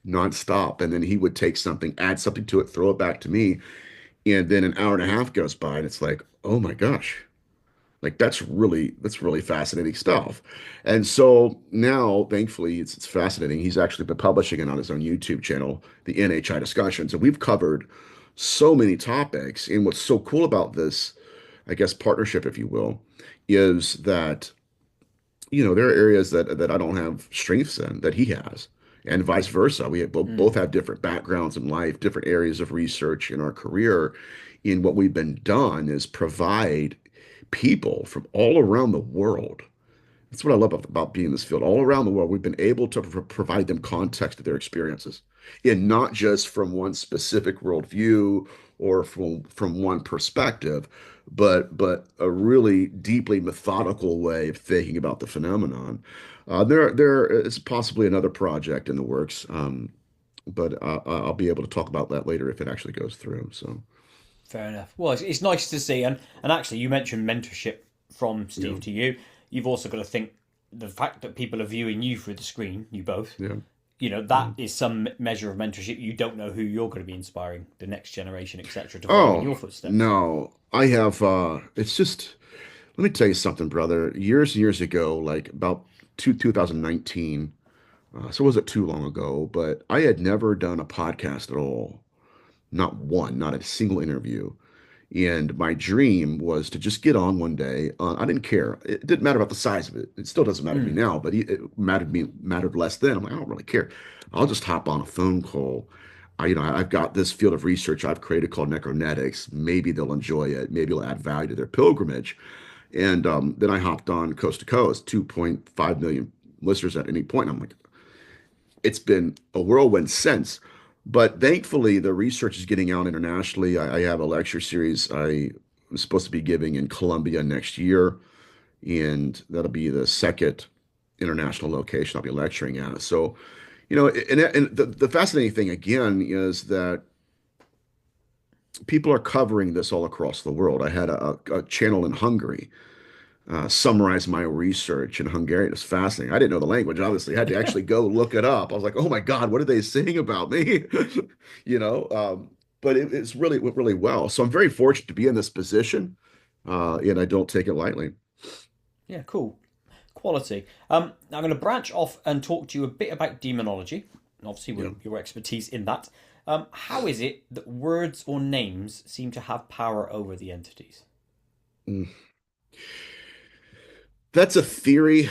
nonstop. And then he would take something, add something to it, throw it back to me. And then an hour and a half goes by, and it's like, oh my gosh, like that's really fascinating stuff. And so now, thankfully, it's fascinating. He's actually been publishing it on his own YouTube channel, the NHI Discussions, and we've covered so many topics. And what's so cool about this, I guess, partnership, if you will, is that there are areas that I don't have strengths in that he has, and vice versa. We have, both Mm, have different backgrounds in life, different areas of research in our career. And what we've been done is provide people from all around the world. That's what I love about being in this field. All around the world, we've been able to provide them context to their experiences, and not just from one specific worldview or from one perspective, but a really deeply methodical way of thinking about the phenomenon. There is possibly another project in the works, but I'll be able to talk about that later if it actually goes through. So, fair enough. Well, it's nice to see, and actually, you mentioned mentorship from yeah, Steve to you. You've also got to think the fact that people are viewing you through the screen, you both. yeah, That yeah. is some measure of mentorship. You don't know who you're going to be inspiring the next generation, etc., to follow in Oh, your footsteps. no. I have it's just let me tell you something, brother. Years and years ago, like about 2019, so it wasn't too long ago, but I had never done a podcast at all. Not one, not a single interview. And my dream was to just get on one day. I didn't care. It didn't matter about the size of it. It still doesn't matter to me Mm, now, but it mattered less then. I'm like, I don't really care. I'll just hop on a phone call. I've got this field of research I've created called necronetics. Maybe they'll enjoy it. Maybe it'll add value to their pilgrimage. And then I hopped on Coast to Coast, 2.5 million listeners at any point. I'm like, it's been a whirlwind since. But thankfully, the research is getting out internationally. I have a lecture series I'm supposed to be giving in Colombia next year, and that'll be the second international location I'll be lecturing at. So, and the fascinating thing again is that people are covering this all across the world. I had a channel in Hungary summarize my research in Hungarian. It's fascinating. I didn't know the language, obviously. I had to actually go look it up. I was like, oh my God, what are they saying about me? You know, but it's really went really well. So I'm very fortunate to be in this position, and I don't take it lightly. yeah, cool. Quality. Now I'm going to branch off and talk to you a bit about demonology, and obviously Yeah. your expertise in that. How is it that words or names seem to have power over the entities? Mm. That's a theory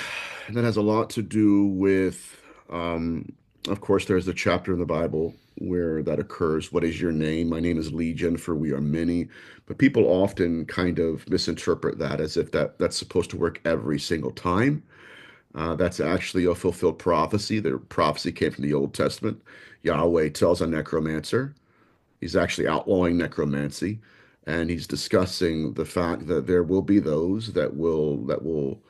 that has a lot to do with, of course, there's a chapter in the Bible where that occurs. What is your name? My name is Legion, for we are many. But people often kind of misinterpret that as if that's supposed to work every single time. That's actually a fulfilled prophecy. The prophecy came from the Old Testament. Yahweh tells a necromancer. He's actually outlawing necromancy, and he's discussing the fact that there will be those that will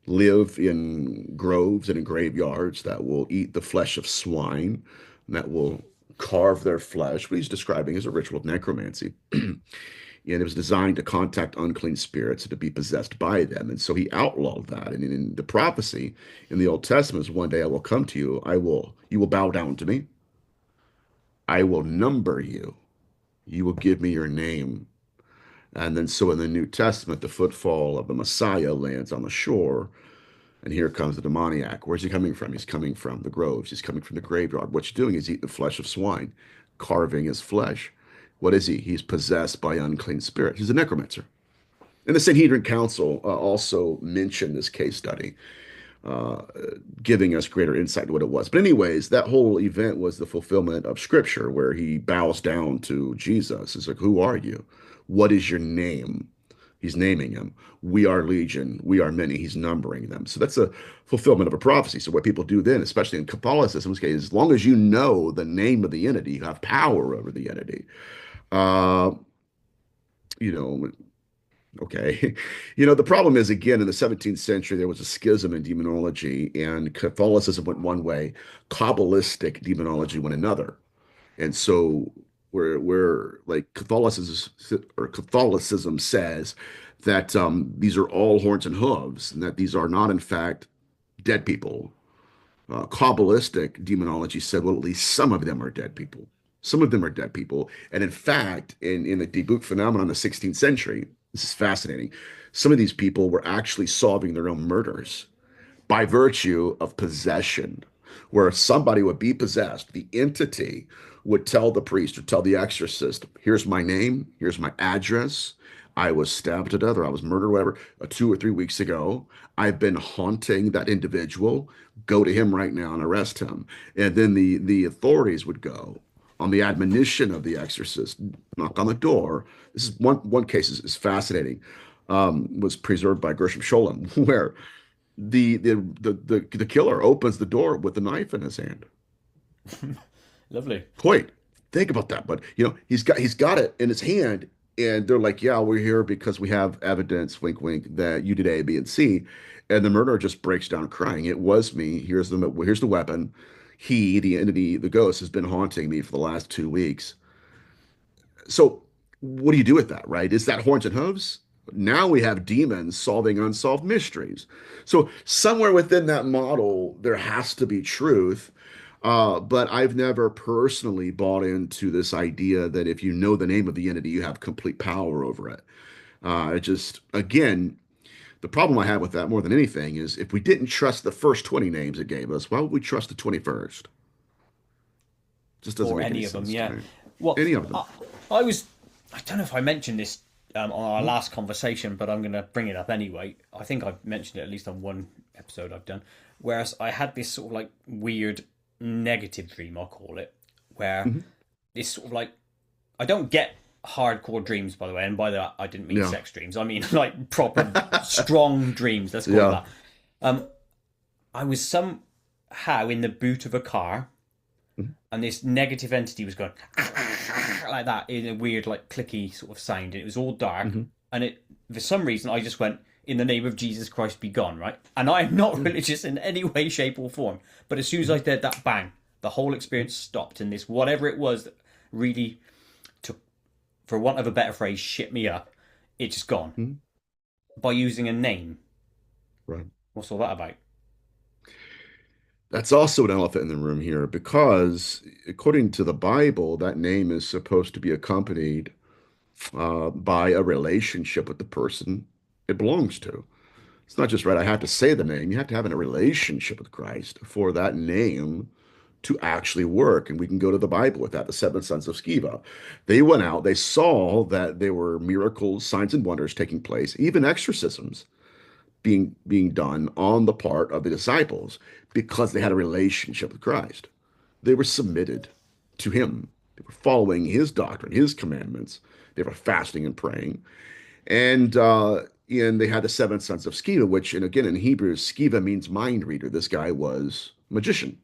live in groves and in graveyards that will eat the flesh of swine, that will carve their flesh. What he's describing is a ritual of necromancy. And it was designed to contact unclean spirits and to be possessed by them. And so he outlawed that. And in the prophecy in the Old Testament is one day I will come to you, you will bow down to me, I will number you, you will give me your name. And then so in the New Testament, the footfall of the Messiah lands on the shore. And here comes the demoniac. Where's he coming from? He's coming from the groves. He's coming from the graveyard. What he's doing is eating the flesh of swine, carving his flesh. What is he? He's possessed by unclean spirits. He's a necromancer. And the Sanhedrin Council also mentioned this case study, uh, giving us greater insight into what it was. But, anyways, that whole event was the fulfillment of scripture where he bows down to Jesus. It's like, who are you? What is your name? He's naming him. We are legion. We are many. He's numbering them. So that's a fulfillment of a prophecy. So what people do then, especially in Catholicism, is as long as you know the name of the entity, you have power over the entity. Uh, you know, Okay. You know, the problem is, again, in the 17th century, there was a schism in demonology, and Catholicism went one way, Kabbalistic demonology went another. And so we're like Catholicism says that these are all horns and hooves, and that these are not, in fact, dead people. Kabbalistic demonology said, well, at least some of them are dead people. Some of them are dead people. And in fact, in the debunk phenomenon of the 16th century, this is fascinating. Some of these people were actually solving their own murders by virtue of possession, where somebody would be possessed, the entity would tell the priest or tell the exorcist, here's my name, here's my address. I was stabbed to death or I was murdered, whatever, 2 or 3 weeks ago. I've been haunting that individual. Go to him right now and arrest him. And then the authorities would go on the admonition of the exorcist, knock on the door. This is one case is fascinating. Was preserved by Gershom Scholem, where the killer opens the door with a knife in his hand. Lovely. Koit, think about that. But you know, he's got it in his hand, and they're like, "Yeah, we're here because we have evidence, wink, wink, that you did A, B, and C." And the murderer just breaks down crying. It was me. Here's the weapon. He, the entity, the ghost, has been haunting me for the last 2 weeks. So, what do you do with that, right? Is that horns and hooves? Now we have demons solving unsolved mysteries. So, somewhere within that model, there has to be truth. But I've never personally bought into this idea that if you know the name of the entity, you have complete power over it. Again, the problem I have with that more than anything is if we didn't trust the first 20 names it gave us, why would we trust the 21st? Just doesn't Or make any any of them, sense to yeah. me. Well, Any of them. I was, I don't know if I mentioned this on our last conversation, but I'm going to bring it up anyway. I think I've mentioned it at least on one episode I've done. Whereas I had this sort of like weird negative dream, I'll call it, where Mhm. this sort of like, I don't get hardcore dreams, by the way, and by that I didn't mean Yeah. sex dreams. I mean like proper strong dreams. Let's call it Yeah. that. Um, I was somehow in the boot of a car, Mhm. and this negative entity was going like that in a weird, like clicky sort of sound. And it was all dark, Mhm. and it for some reason I just went, "In the name of Jesus Christ, be gone!" Right? And I am not Mhm. religious in any way, shape, or form. But as soon as I did that, bang, the whole experience stopped, and this whatever it was that really took, for want of a better phrase, shit me up. It's just gone Mhm. by using a name. Right. What's all that about? That's also an elephant in the room here because, according to the Bible, that name is supposed to be accompanied by a relationship with the person it belongs to. It's not just right, I have to say the name. You have to have a relationship with Christ for that name to actually work. And we can go to the Bible with that, the seven sons of Sceva. They went out, they saw that there were miracles, signs, and wonders taking place, even exorcisms being done on the part of the disciples because they had a relationship with Christ. They were submitted to him. They were following his doctrine, his commandments. They were fasting and praying. And they had the seven sons of Sceva, which, and again, in Hebrew, Sceva means mind reader. This guy was a magician.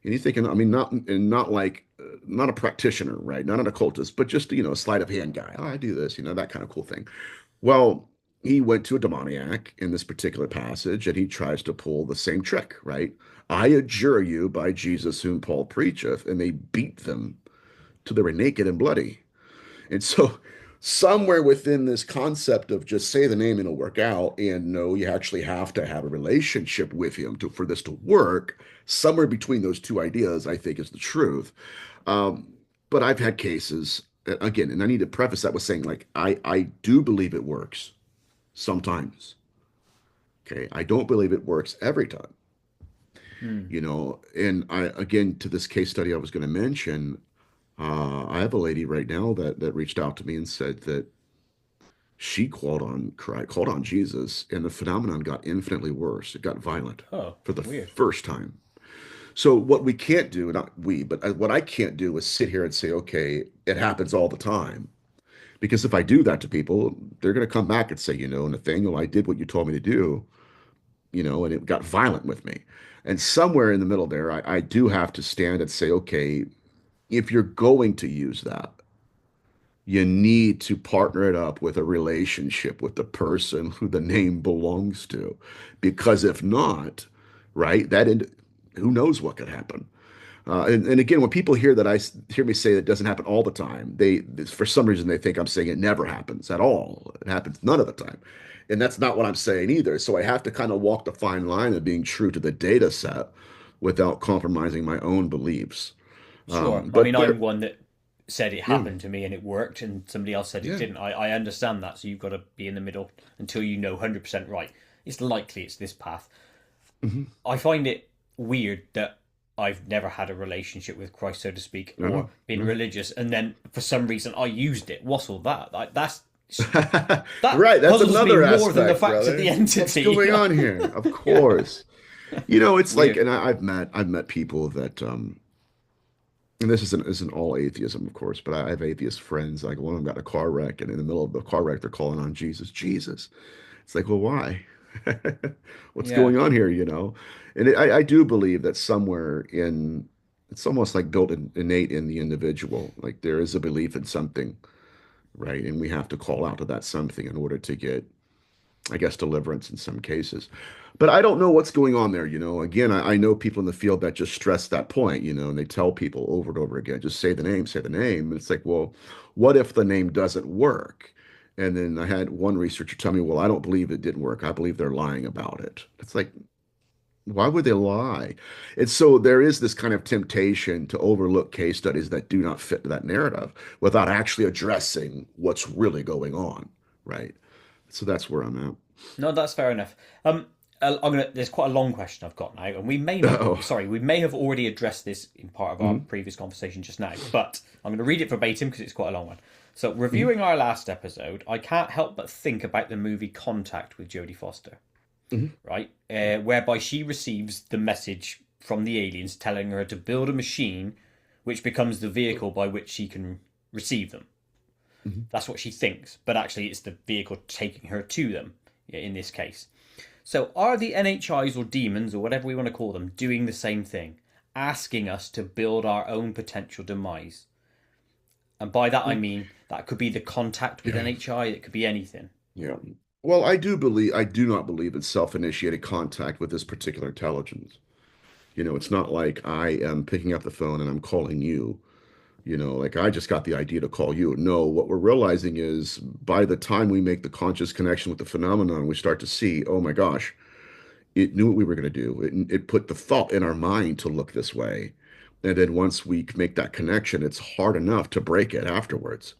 And he's thinking, I mean, not like, not a practitioner, right? Not an occultist, but just, a sleight of hand guy. Oh, I do this, that kind of cool thing. Well, he went to a demoniac in this particular passage, and he tries to pull the same trick, right? I adjure you by Jesus whom Paul preacheth, and they beat them till they were naked and bloody. And so, somewhere within this concept of just say the name and it'll work out, and no, you actually have to have a relationship with him for this to work. Somewhere between those two ideas, I think, is the truth. Um, but I've had cases, again, and I need to preface that with saying, like, I do believe it works sometimes. Okay. I don't believe it works every time, Hmm. and again, to this case study I was going to mention, I have a lady right now that reached out to me and said that she called on Jesus, and the phenomenon got infinitely worse. It got violent Oh, for the weird. first time. So what we can't do, not we, but what I can't do is sit here and say, okay, it happens all the time. Because if I do that to people, they're going to come back and say, Nathaniel, I did what you told me to do, and it got violent with me. And somewhere in the middle there, I do have to stand and say, okay, if you're going to use that, You need to partner it up with a relationship with the person who the name belongs to. Because if not, right, who knows what could happen. And again, when people hear that hear me say that it doesn't happen all the time, for some reason they think I'm saying it never happens at all. It happens none of the time. And that's not what I'm saying either. So I have to kind of walk the fine line of being true to the data set without compromising my own beliefs. Sure. I But mean, I'm there, one that said it yeah, happened to me and it worked, and somebody else said it yeah. didn't. I understand that, so you've got to be in the middle until you know 100% right. It's likely it's this path. Hmm. I find it weird that I've never had a relationship with Christ, so to speak, I or know. been No. religious, and then for some reason I used it. What's all that? That Right, that's puzzles me another more than the aspect, fact of the brother. What's entity. going on here? Of Yeah, course. It's like, weird. and I've met people that and this isn't all atheism, of course, but I have atheist friends. Like one of them got in a car wreck, and in the middle of the car wreck, they're calling on Jesus, Jesus. It's like, well, why? What's Yeah. going on here, you know? And I do believe that somewhere in it's almost like built innate in the individual. Like there is a belief in something, right? And we have to call out to that something in order to get, I guess, deliverance in some cases. But I don't know what's going on there, you know. Again, I know people in the field that just stress that point, you know, and they tell people over and over again, just say the name, say the name. And it's like, well, what if the name doesn't work? And then I had one researcher tell me, well, I don't believe it didn't work. I believe they're lying about it. It's like, why would they lie? And so there is this kind of temptation to overlook case studies that do not fit that narrative without actually addressing what's really going on, right? So that's where I'm at. No, that's fair enough. I'm gonna. There's quite a long question I've got now, and we may not. Oh. Sorry, we may have already addressed this in part of our Mhm, previous conversation just now, but I'm going to read it verbatim because it's quite a long one. So, mhm, reviewing our last episode, I can't help but think about the movie Contact with Jodie Foster, mhm. right? Whereby she receives the message from the aliens telling her to build a machine which becomes the vehicle by which she can receive them. Mhm. That's what she thinks, but actually, it's the vehicle taking her to them in this case. So, are the NHIs or demons, or whatever we want to call them, doing the same thing? Asking us to build our own potential demise? And by that I Well, mean that could be the contact with yeah, NHI, it could be anything. yeah. Well, I do not believe in self-initiated contact with this particular intelligence. It's not like I am picking up the phone and I'm calling you. Like I just got the idea to call you. No, what we're realizing is by the time we make the conscious connection with the phenomenon, we start to see, oh my gosh, it knew what we were going to do. It put the thought in our mind to look this way. And then once we make that connection, it's hard enough to break it afterwards.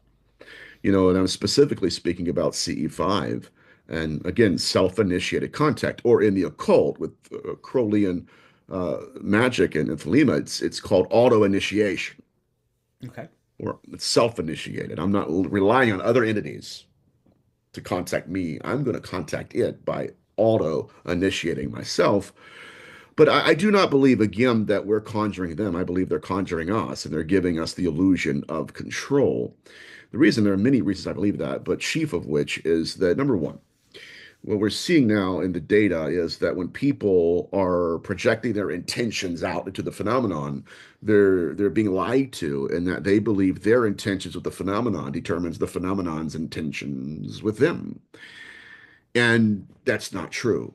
And I'm specifically speaking about CE5 and again, self-initiated contact, or in the occult with Crowleyan magic and Thelema, it's called auto-initiation Okay. or it's self-initiated. I'm not relying on other entities to contact me. I'm going to contact it by auto-initiating myself. But I do not believe, again, that we're conjuring them. I believe they're conjuring us and they're giving us the illusion of control. There are many reasons I believe that, but chief of which is that number one, what we're seeing now in the data is that when people are projecting their intentions out into the phenomenon, they're being lied to, and that they believe their intentions with the phenomenon determines the phenomenon's intentions with them. And that's not true.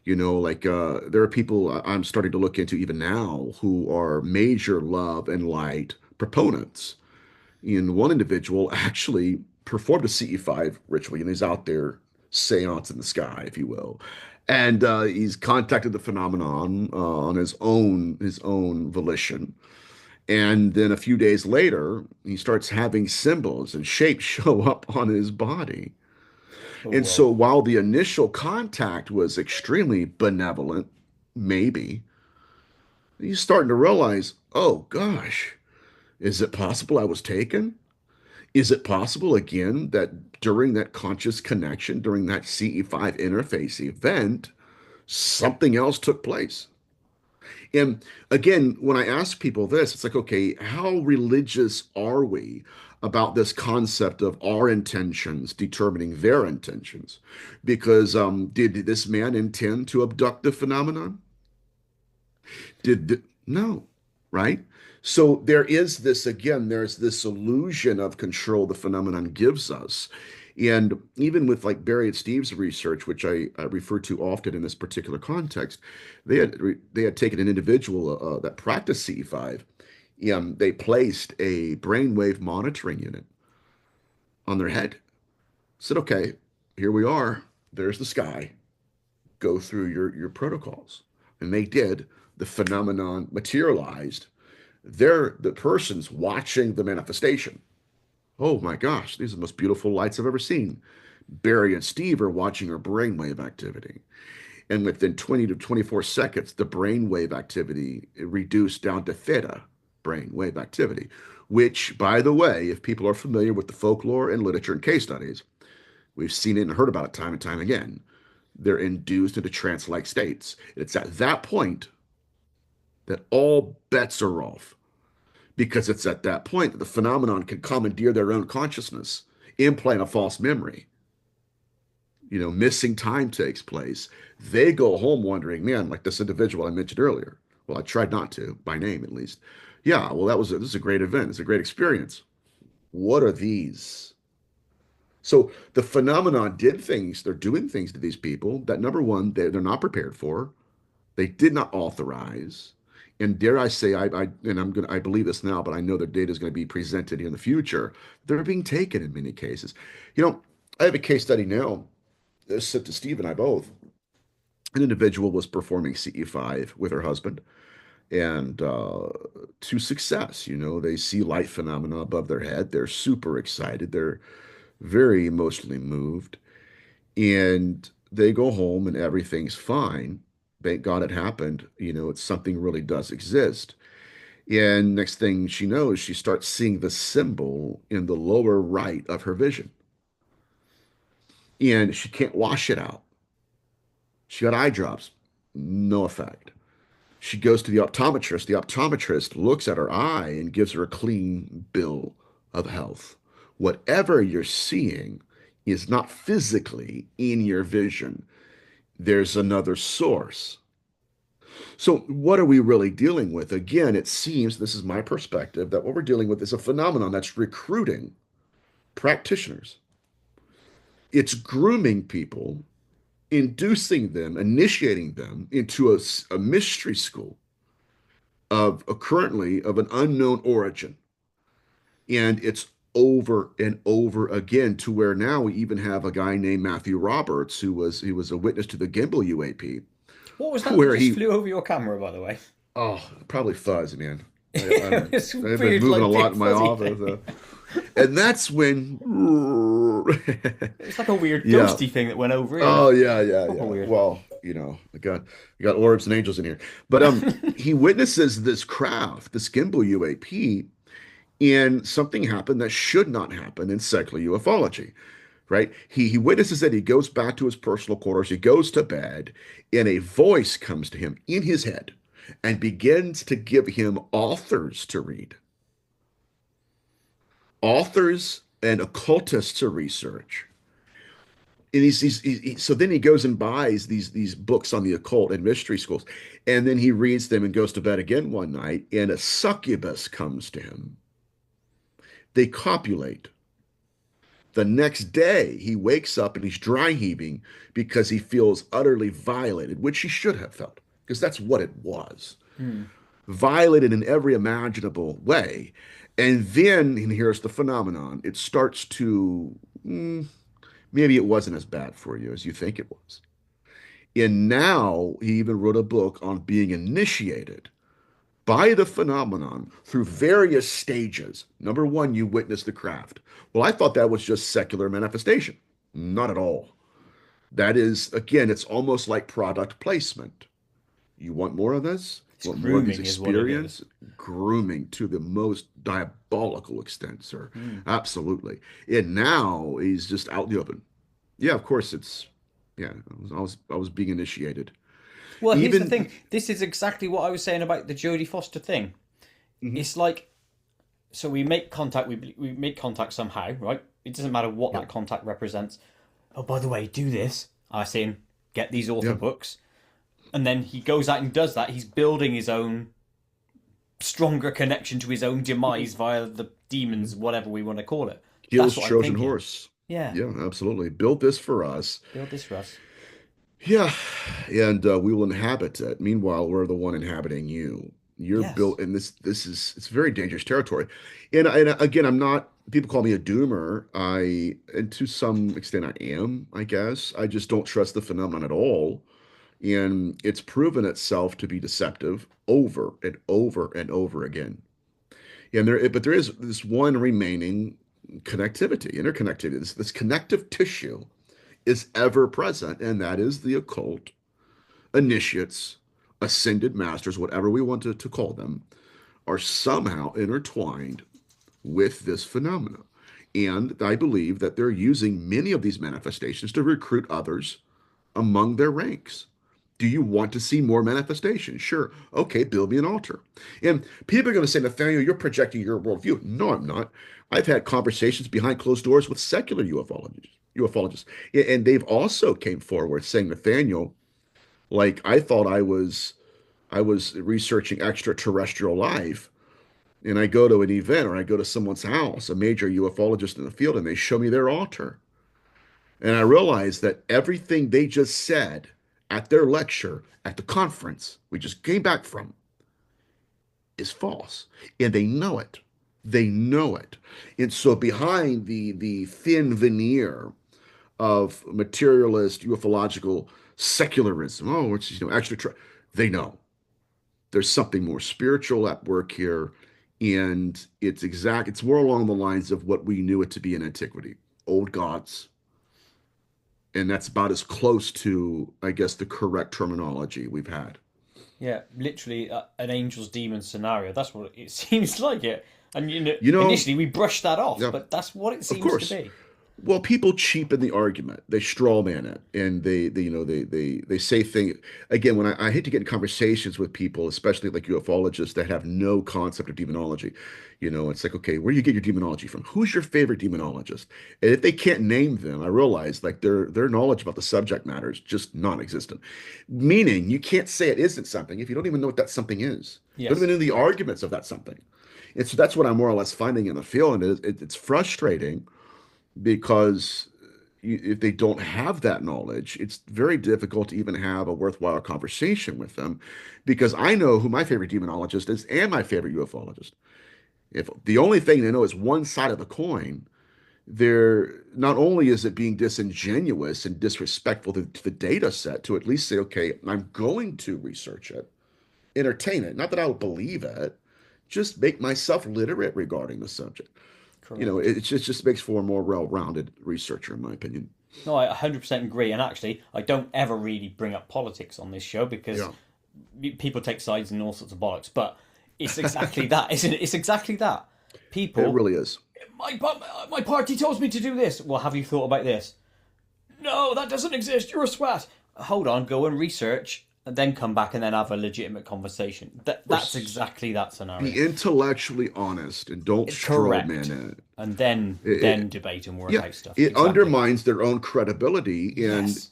Like there are people I'm starting to look into even now who are major love and light proponents. And one individual actually performed a CE5 ritual, and he's out there, seance in the sky, if you will. And he's contacted the phenomenon on his own volition. And then a few days later, he starts having symbols and shapes show up on his body. Oh, And whoa. so while the initial contact was extremely benevolent, maybe, he's starting to realize, oh gosh, is it possible I was taken? Is it possible again that during that conscious connection, during that CE5 interface event, something else took place? And again, when I ask people this, it's like, okay, how religious are we about this concept of our intentions determining their intentions? Because did this man intend to abduct the phenomenon? No, right? So there is this, again, there's this illusion of control the phenomenon gives us. And even with like Barry and Steve's research, which I refer to often in this particular context, they had taken an individual that practiced CE5. They placed a brainwave monitoring unit on their head. Said, okay, here we are. There's the sky. Go through your protocols. And they did. The phenomenon materialized. They're the person's watching the manifestation. Oh my gosh, these are the most beautiful lights I've ever seen. Barry and Steve are watching her brainwave activity. And within 20 to 24 seconds, the brainwave activity reduced down to theta brainwave activity, which, by the way, if people are familiar with the folklore and literature and case studies, we've seen it and heard about it time and time again. They're induced into trance-like states. It's at that point that all bets are off, because it's at that point that the phenomenon can commandeer their own consciousness, implant a false memory. Missing time takes place. They go home wondering, man, like this individual I mentioned earlier. Well, I tried not to, by name at least. Yeah, well, this is a great event. It's a great experience. What are these? So the phenomenon did things, they're doing things to these people that, number one, they're not prepared for. They did not authorize. And dare I say, I believe this now, but I know the data is going to be presented in the future. They're being taken in many cases. I have a case study now. This to Steve and I both. An individual was performing CE5 with her husband, and to success. They see light phenomena above their head. They're super excited. They're very emotionally moved, and they go home and everything's fine. Thank God it happened. It's something really does exist. And next thing she knows, she starts seeing the symbol in the lower right of her vision. And she can't wash it out. She got eye drops, no effect. She goes to the optometrist. The optometrist looks at her eye and gives her a clean bill of health. Whatever you're seeing is not physically in your vision. There's another source. So, what are we really dealing with? Again, it seems, this is my perspective, that what we're dealing with is a phenomenon that's recruiting practitioners. It's grooming people, inducing them, initiating them into a mystery school of currently of an unknown origin. And it's over and over again, to where now we even have a guy named Matthew Roberts, he was a witness to the gimbal UAP, What was that where just he flew over your camera, by the way? oh, probably fuzz, man. It's a I've been weird, moving a like, lot big in my fuzzy office, thing. and that's when It's like a weird yeah. ghosty thing that went over here. Oh yeah, yeah, Proper yeah. weird. Well, I got orbs and angels in here. But he witnesses this craft, this gimbal UAP, and something happened that should not happen in secular ufology, right? He witnesses it. He goes back to his personal quarters. He goes to bed, and a voice comes to him in his head and begins to give him authors to read, authors and occultists to research. And so then he goes and buys these books on the occult and mystery schools, and then he reads them and goes to bed again one night, and a succubus comes to him. They copulate. The next day, he wakes up and he's dry heaving because he feels utterly violated, which he should have felt, because that's what it was. Hmm. Violated in every imaginable way. And then, and here's the phenomenon, it starts to, maybe it wasn't as bad for you as you think it was. And now he even wrote a book on being initiated by the phenomenon through various stages. Number one, you witness the craft. Well, I thought that was just secular manifestation. Not at all. That is, again, it's almost like product placement. You want more of this? It's You want more of these grooming, is what it is. experience? Grooming to the most diabolical extent, sir. Hmm. Absolutely. And now he's just out in the open. Yeah, of course it's, yeah, I was being initiated. Well, here's the thing. Even, This is exactly what I was saying about the Jodie Foster thing. mhm, It's like, so we make contact. We make contact somehow, right? It doesn't matter what yeah, that contact represents. Oh, by the way, do this. I say him, get these author yeah, books, and then he goes out and does that. He's building his own stronger connection to his own demise via the demons, whatever we want to call it. Gillis That's what I'm Trojan thinking. horse. Yeah, Yeah, absolutely. Built this for us. build this for us. Yeah, and we will inhabit it. Meanwhile, we're the one inhabiting you. You're Yes. built, and this is it's very dangerous territory. And again, I'm not. People call me a doomer. And to some extent, I am. I guess I just don't trust the phenomenon at all, and it's proven itself to be deceptive over and over and over again. And but there is this one remaining connectivity, interconnectivity. This connective tissue is ever present, and that is the occult initiates, ascended masters, whatever we want to call them, are somehow intertwined with this phenomena. And I believe that they're using many of these manifestations to recruit others among their ranks. Do you want to see more manifestation? Sure. Okay, build me an altar. And people are going to say, Nathaniel, you're projecting your worldview. No, I'm not. I've had conversations behind closed doors with secular ufologists, and they've also came forward saying, Nathaniel, like I was researching extraterrestrial life, and I go to an event or I go to someone's house, a major ufologist in the field, and they show me their altar. And I realize that everything they just said at their lecture at the conference we just came back from is false. And they know it. They know it. And so behind the thin veneer of materialist ufological secularism, oh, it's extra, they know there's something more spiritual at work here, and it's more along the lines of what we knew it to be in antiquity, old gods, and that's about as close to, I guess, the correct terminology we've had. Yeah, literally an angel's demon scenario. That's what it seems like it. And You know, initially we brushed that off, yeah, but that's what it of seems to course. be. Well, people cheapen the argument. They straw man it, and they say things again. When I hate to get in conversations with people, especially like ufologists that have no concept of demonology, it's like, okay, where do you get your demonology from? Who's your favorite demonologist? And if they can't name them, I realize like their knowledge about the subject matter is just non-existent. Meaning, you can't say it isn't something if you don't even know what that something is. Don't even Yes, know the arguments of that something. And so that's what I'm more or less finding in the field, and it's frustrating because if they don't have that knowledge, it's very difficult to even have a worthwhile conversation with them because I know who my favorite demonologist is and my favorite ufologist. If the only thing they know is one side of the coin, they're not only is it being disingenuous and disrespectful to the data set to at least say, okay, I'm going to research it, entertain it. Not that I would believe it, just make myself literate regarding the subject. correct. It just makes for a more well-rounded researcher, in my opinion. No, I 100% agree. And actually, I don't ever really bring up politics on this show because Yeah, people take sides and all sorts of bollocks. But it's exactly that, isn't it? It's exactly that. it People, really is. my party tells me to do this. Well, have you thought about this? No, that doesn't exist. You're a swat. Hold on, go and research, and then come back and then have a legitimate conversation. That's Course, exactly that scenario. be intellectually honest and don't straw man Correct. it. And then It, then it debate and work yeah, out stuff. it Exactly. undermines their own credibility, Yes.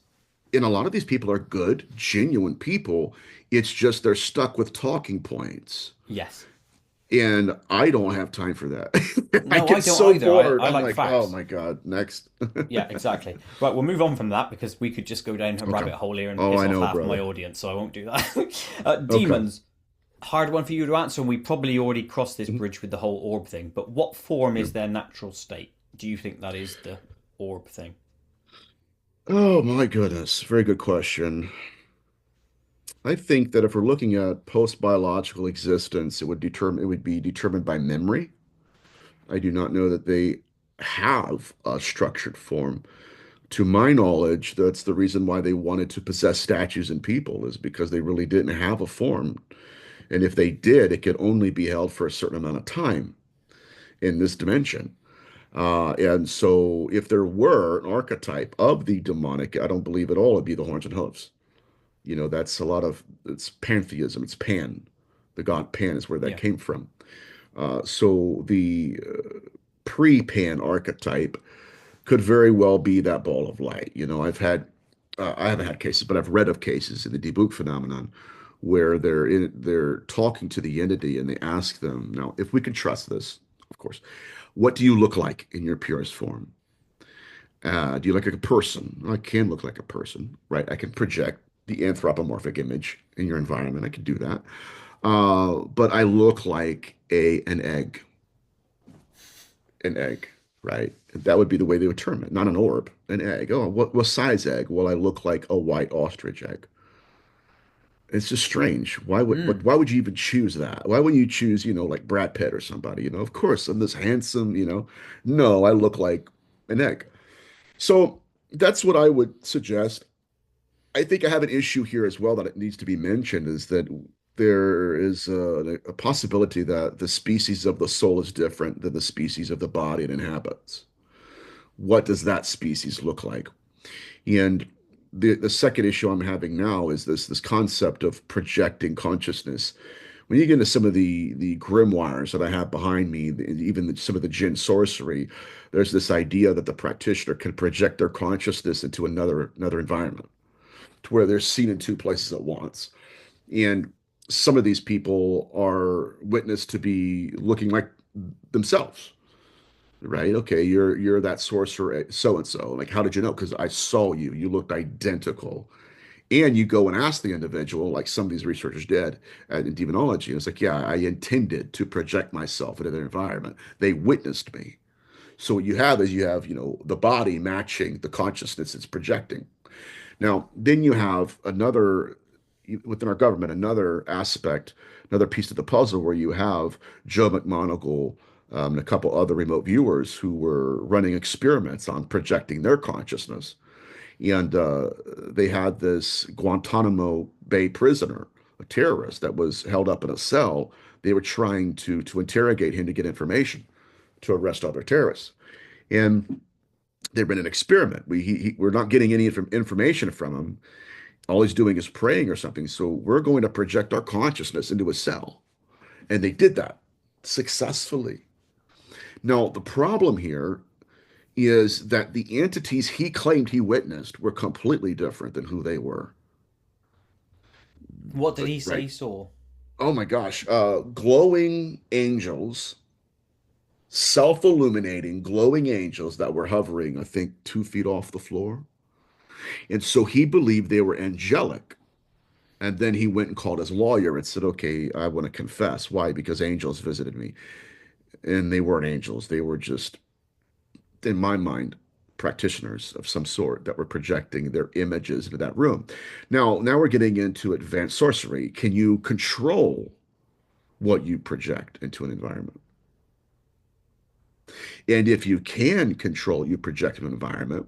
and a lot of these people are good, genuine people. It's just they're stuck with talking points, Yes. and I don't have time for that. I No, I get don't so either. bored. I I'm like like, oh facts. my God, next. Yeah, exactly. Right, we'll move on from that because we could just go down a Okay. rabbit hole here and Oh, piss I off know, half my brother. audience, so I won't do that. Okay. Demons, hard one for you to answer, and we probably already crossed this Mhm. bridge with the whole orb thing. But what form Yeah. is their natural state? Do you think that is the orb thing? Oh my goodness. Very good question. I think that if we're looking at post-biological existence, it would be determined by memory. I do not know that they have a structured form. To my knowledge, that's the reason why they wanted to possess statues and people is because they really didn't have a form. And if they did, it could only be held for a certain amount of time in this dimension. And so if there were an archetype of the demonic, I don't believe at all it'd be the horns and hooves. That's a lot of it's pantheism. It's Pan. The god Pan is where that Yeah. came from. So the pre-Pan archetype could very well be that ball of light. I haven't had cases, but I've read of cases in the debug phenomenon where they're talking to the entity and they ask them, now, if we can trust this, of course, what do you look like in your purest form? Do you look like a person? Well, I can look like a person, right? I can project the anthropomorphic image in your environment. I can do that. But I look like an egg, right? That would be the way they would term it, not an orb, an egg. Oh, what size egg? Well, I look like a white ostrich egg. It's just strange. Why would you even choose that? Why wouldn't you choose, like Brad Pitt or somebody? Of course, I'm this handsome, No, I look like an egg. So that's what I would suggest. I think I have an issue here as well that it needs to be mentioned is that there is a possibility that the species of the soul is different than the species of the body it inhabits. What does that species look like? And the second issue I'm having now is this concept of projecting consciousness. When you get into some of the grimoires that I have behind me, even some of the jinn sorcery, there's this idea that the practitioner can project their consciousness into another environment to where they're seen in two places at once. And some of these people are witnessed to be looking like themselves, right? Okay, you're that sorcerer so and so. Like, how did you know? Because I saw you. You looked identical. And you go and ask the individual, like some of these researchers did in demonology. And it's like, yeah, I intended to project myself into their environment. They witnessed me. So what you have, the body matching the consciousness it's projecting. Now, then you have another, within our government, another aspect, another piece of the puzzle where you have Joe McMoneagle and a couple other remote viewers who were running experiments on projecting their consciousness. And they had this Guantanamo Bay prisoner, a terrorist that was held up in a cell. They were trying to interrogate him to get information to arrest other terrorists. And they ran an experiment. We're not getting any information from him. All he's doing is praying or something. So we're going to project our consciousness into a cell. And they did that successfully. Now, the problem here is that the entities he claimed he witnessed were completely different than who they were. What did he say Right. he saw? Oh my gosh. Glowing angels, self-illuminating, glowing angels that were hovering, I think, 2 feet off the floor. And so he believed they were angelic. And then he went and called his lawyer and said, okay, I want to confess. Why? Because angels visited me. And they weren't angels. They were just, in my mind, practitioners of some sort that were projecting their images into that room. Now we're getting into advanced sorcery. Can you control what you project into an environment? And if you can control what you project in an environment,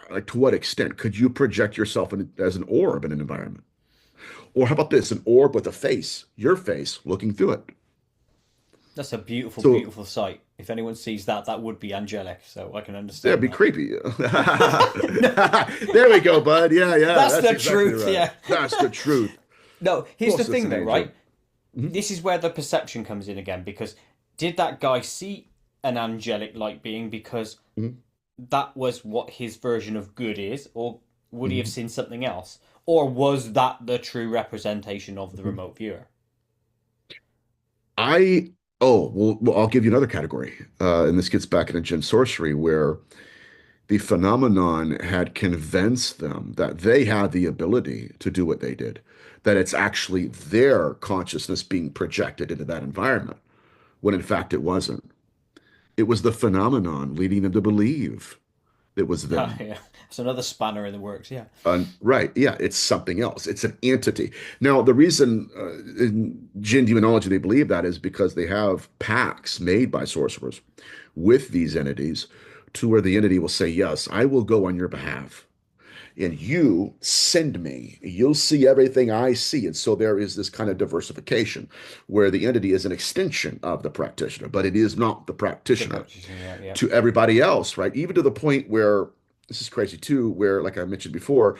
like to what extent could you project yourself as an orb in an environment? Or how about this, an orb with a face, your face looking through it? That's a beautiful, So beautiful sight. If anyone sees that, that would be angelic. So I can that'd understand be that. creepy. No, There we go, bud. Yeah, yeah, that's that's the exactly truth. right. Yeah. That's the truth. No, Of here's the course, it's thing an though, angel. right? Mhm. This is where the perception comes in again because did that guy see an angelic light being because Mhm. that was what his version of good is, or would he have Mhm. seen something else? Or was that the true representation of the Mhm. remote viewer? I well, I'll give you another category, and this gets back into gin sorcery, where the phenomenon had convinced them that they had the ability to do what they did, that it's actually their consciousness being projected into that environment, when in fact it wasn't. It was the phenomenon leading them to believe it was them. Yeah, it's another spanner in the works. Yeah. Right. Yeah, it's something else. It's an entity. Now, the reason in Jin demonology they believe that is because they have pacts made by sorcerers with these entities to where the entity will say, yes, I will go on your behalf. And you send me. You'll see everything I see. And so there is this kind of diversification where the entity is an extension of the practitioner, but it is not the The practitioner practitioner. Yeah, yeah. to everybody else, right? Even to the point where this is crazy too, where, like I mentioned before,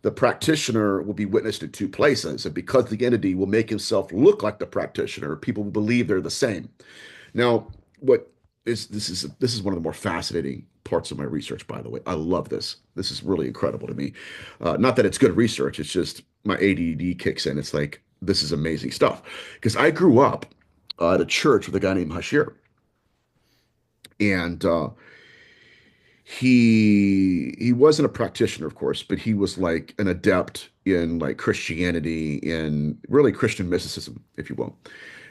the practitioner will be witnessed in two places. And because the entity will make himself look like the practitioner, people will believe they're the same. Now, what this is one of the more fascinating parts of my research, by the way. I love this. This is really incredible to me. Not that it's good research, it's just my ADD kicks in. It's like this is amazing stuff. Because I grew up at a church with a guy named Hashir, and he wasn't a practitioner, of course, but he was like an adept in like Christianity and really Christian mysticism, if you will.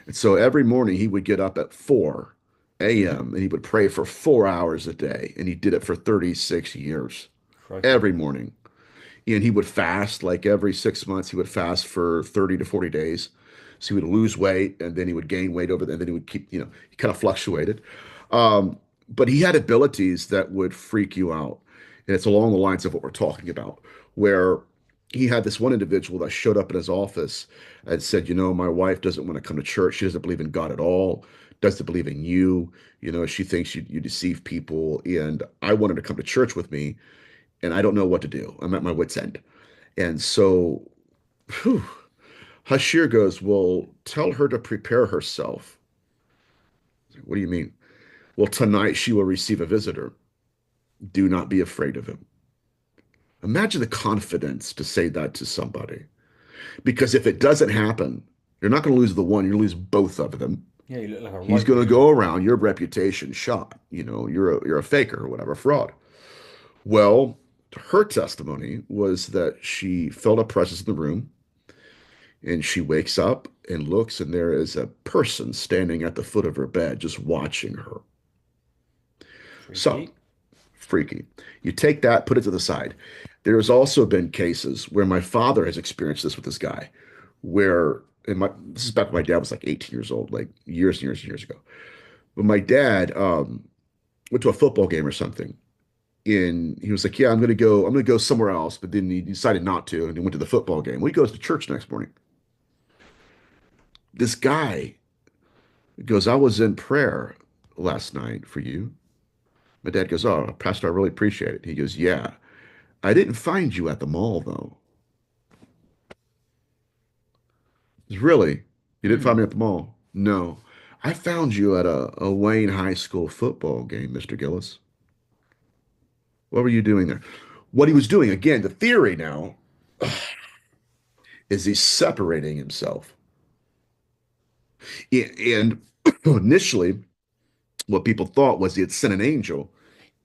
And so every morning he would get up at 4 a.m. and he would pray for 4 hours a day. And he did it for 36 years, Crikey. every morning. And he would fast like every 6 months. He would fast for 30 to 40 days. So he would lose weight and then he would gain weight over, and then he would keep, he kind of fluctuated. But he had abilities that would freak you out. And it's along the lines of what we're talking about, where he had this one individual that showed up in his office and said, my wife doesn't want to come to church. She doesn't believe in God at all, doesn't believe in you. She thinks you deceive people. And I want her to come to church with me, and I don't know what to do. I'm at my wit's end. And so, whew, Hashir goes, well, tell her to prepare herself. What do you mean? Well, tonight she will receive a visitor. Do not be afraid of him. Imagine the confidence to say that to somebody. Because if it doesn't happen, you're not going to lose the one, you lose both of them. Yeah, you look like a He's right going to wing. go around your reputation shot. You're a faker or whatever, fraud. Well, her testimony was that she felt a presence in the room, and she wakes up and looks, and there is a person standing at the foot of her bed just watching her. So Freaky. freaky. You take that, put it to the side. There's also been cases where my father has experienced this with this guy, where this is back when my dad was like 18 years old, like years and years and years ago. But my dad went to a football game or something, and he was like, "Yeah, I'm gonna go somewhere else." But then he decided not to, and he went to the football game. Well, he goes to church next morning. This guy goes, "I was in prayer last night for you." My dad goes, "Oh, Pastor, I really appreciate it." He goes, "Yeah. I didn't find you at the mall, though." Really? You didn't find Hmm. me at the mall? No. I found you at a Wayne High School football game, Mr. Gillis. What were you doing there? What he was doing, again, the theory now is he's separating himself. And initially, what people thought was he had sent an angel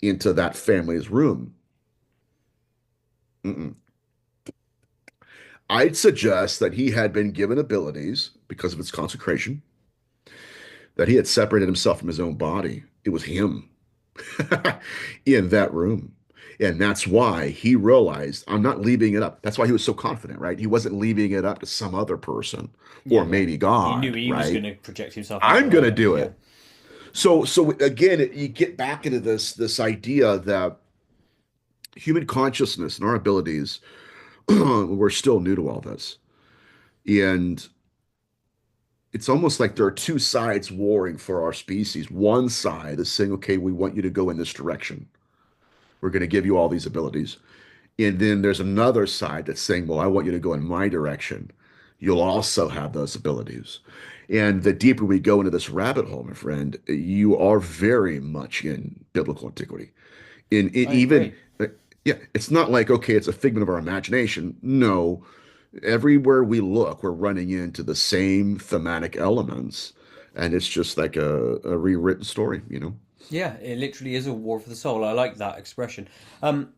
into that family's room. Mm-mm. I'd suggest that he had been given abilities because of its consecration, that he had separated himself from his own body. It was him in that room. And that's why he realized, I'm not leaving it up. That's why he was so confident, right? He wasn't leaving it up to some other person Yeah, or yeah. maybe He knew God, he was going right? to project himself onto I'm her. going to Yeah, do yeah. it. So again, you get back into this idea that human consciousness and our abilities, we're still new to all this. And it's almost like there are two sides warring for our species. One side is saying, okay, we want you to go in this direction. We're going to give you all these abilities. And then there's another side that's saying, well, I want you to go in my direction. You'll also have those abilities. And the deeper we go into this rabbit hole, my friend, you are very much in biblical antiquity. In I even, agree. yeah, it's not like, okay, it's a figment of our imagination. No, everywhere we look, we're running into the same thematic elements. And it's just like a rewritten story. Yeah, it literally is a war for the soul. I like that expression. Um,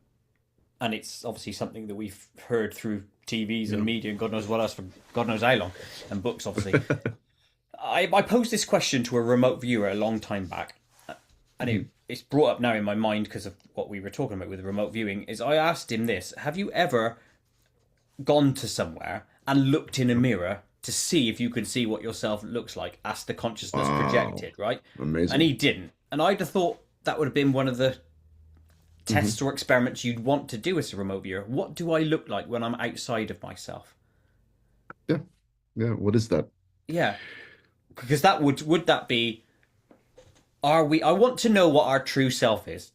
and it's obviously something that we've heard through TVs and Yeah. media and God knows what else for God knows how long, and books, obviously. I posed this question to a remote viewer a long time back, and it's brought up now in my mind because of what we were talking about with remote viewing. Is I asked him this: have you ever gone to somewhere and looked in a mirror to see if you could see what yourself looks like as the consciousness Wow. projected, right? And Amazing. he didn't. And I'd have thought that would have been one of the Hmm. tests or experiments you'd want to do as a remote viewer. What do I look like when I'm outside of myself? Yeah. Yeah. What is that? Yeah, because that would that be, are we, I want to know what our true self is,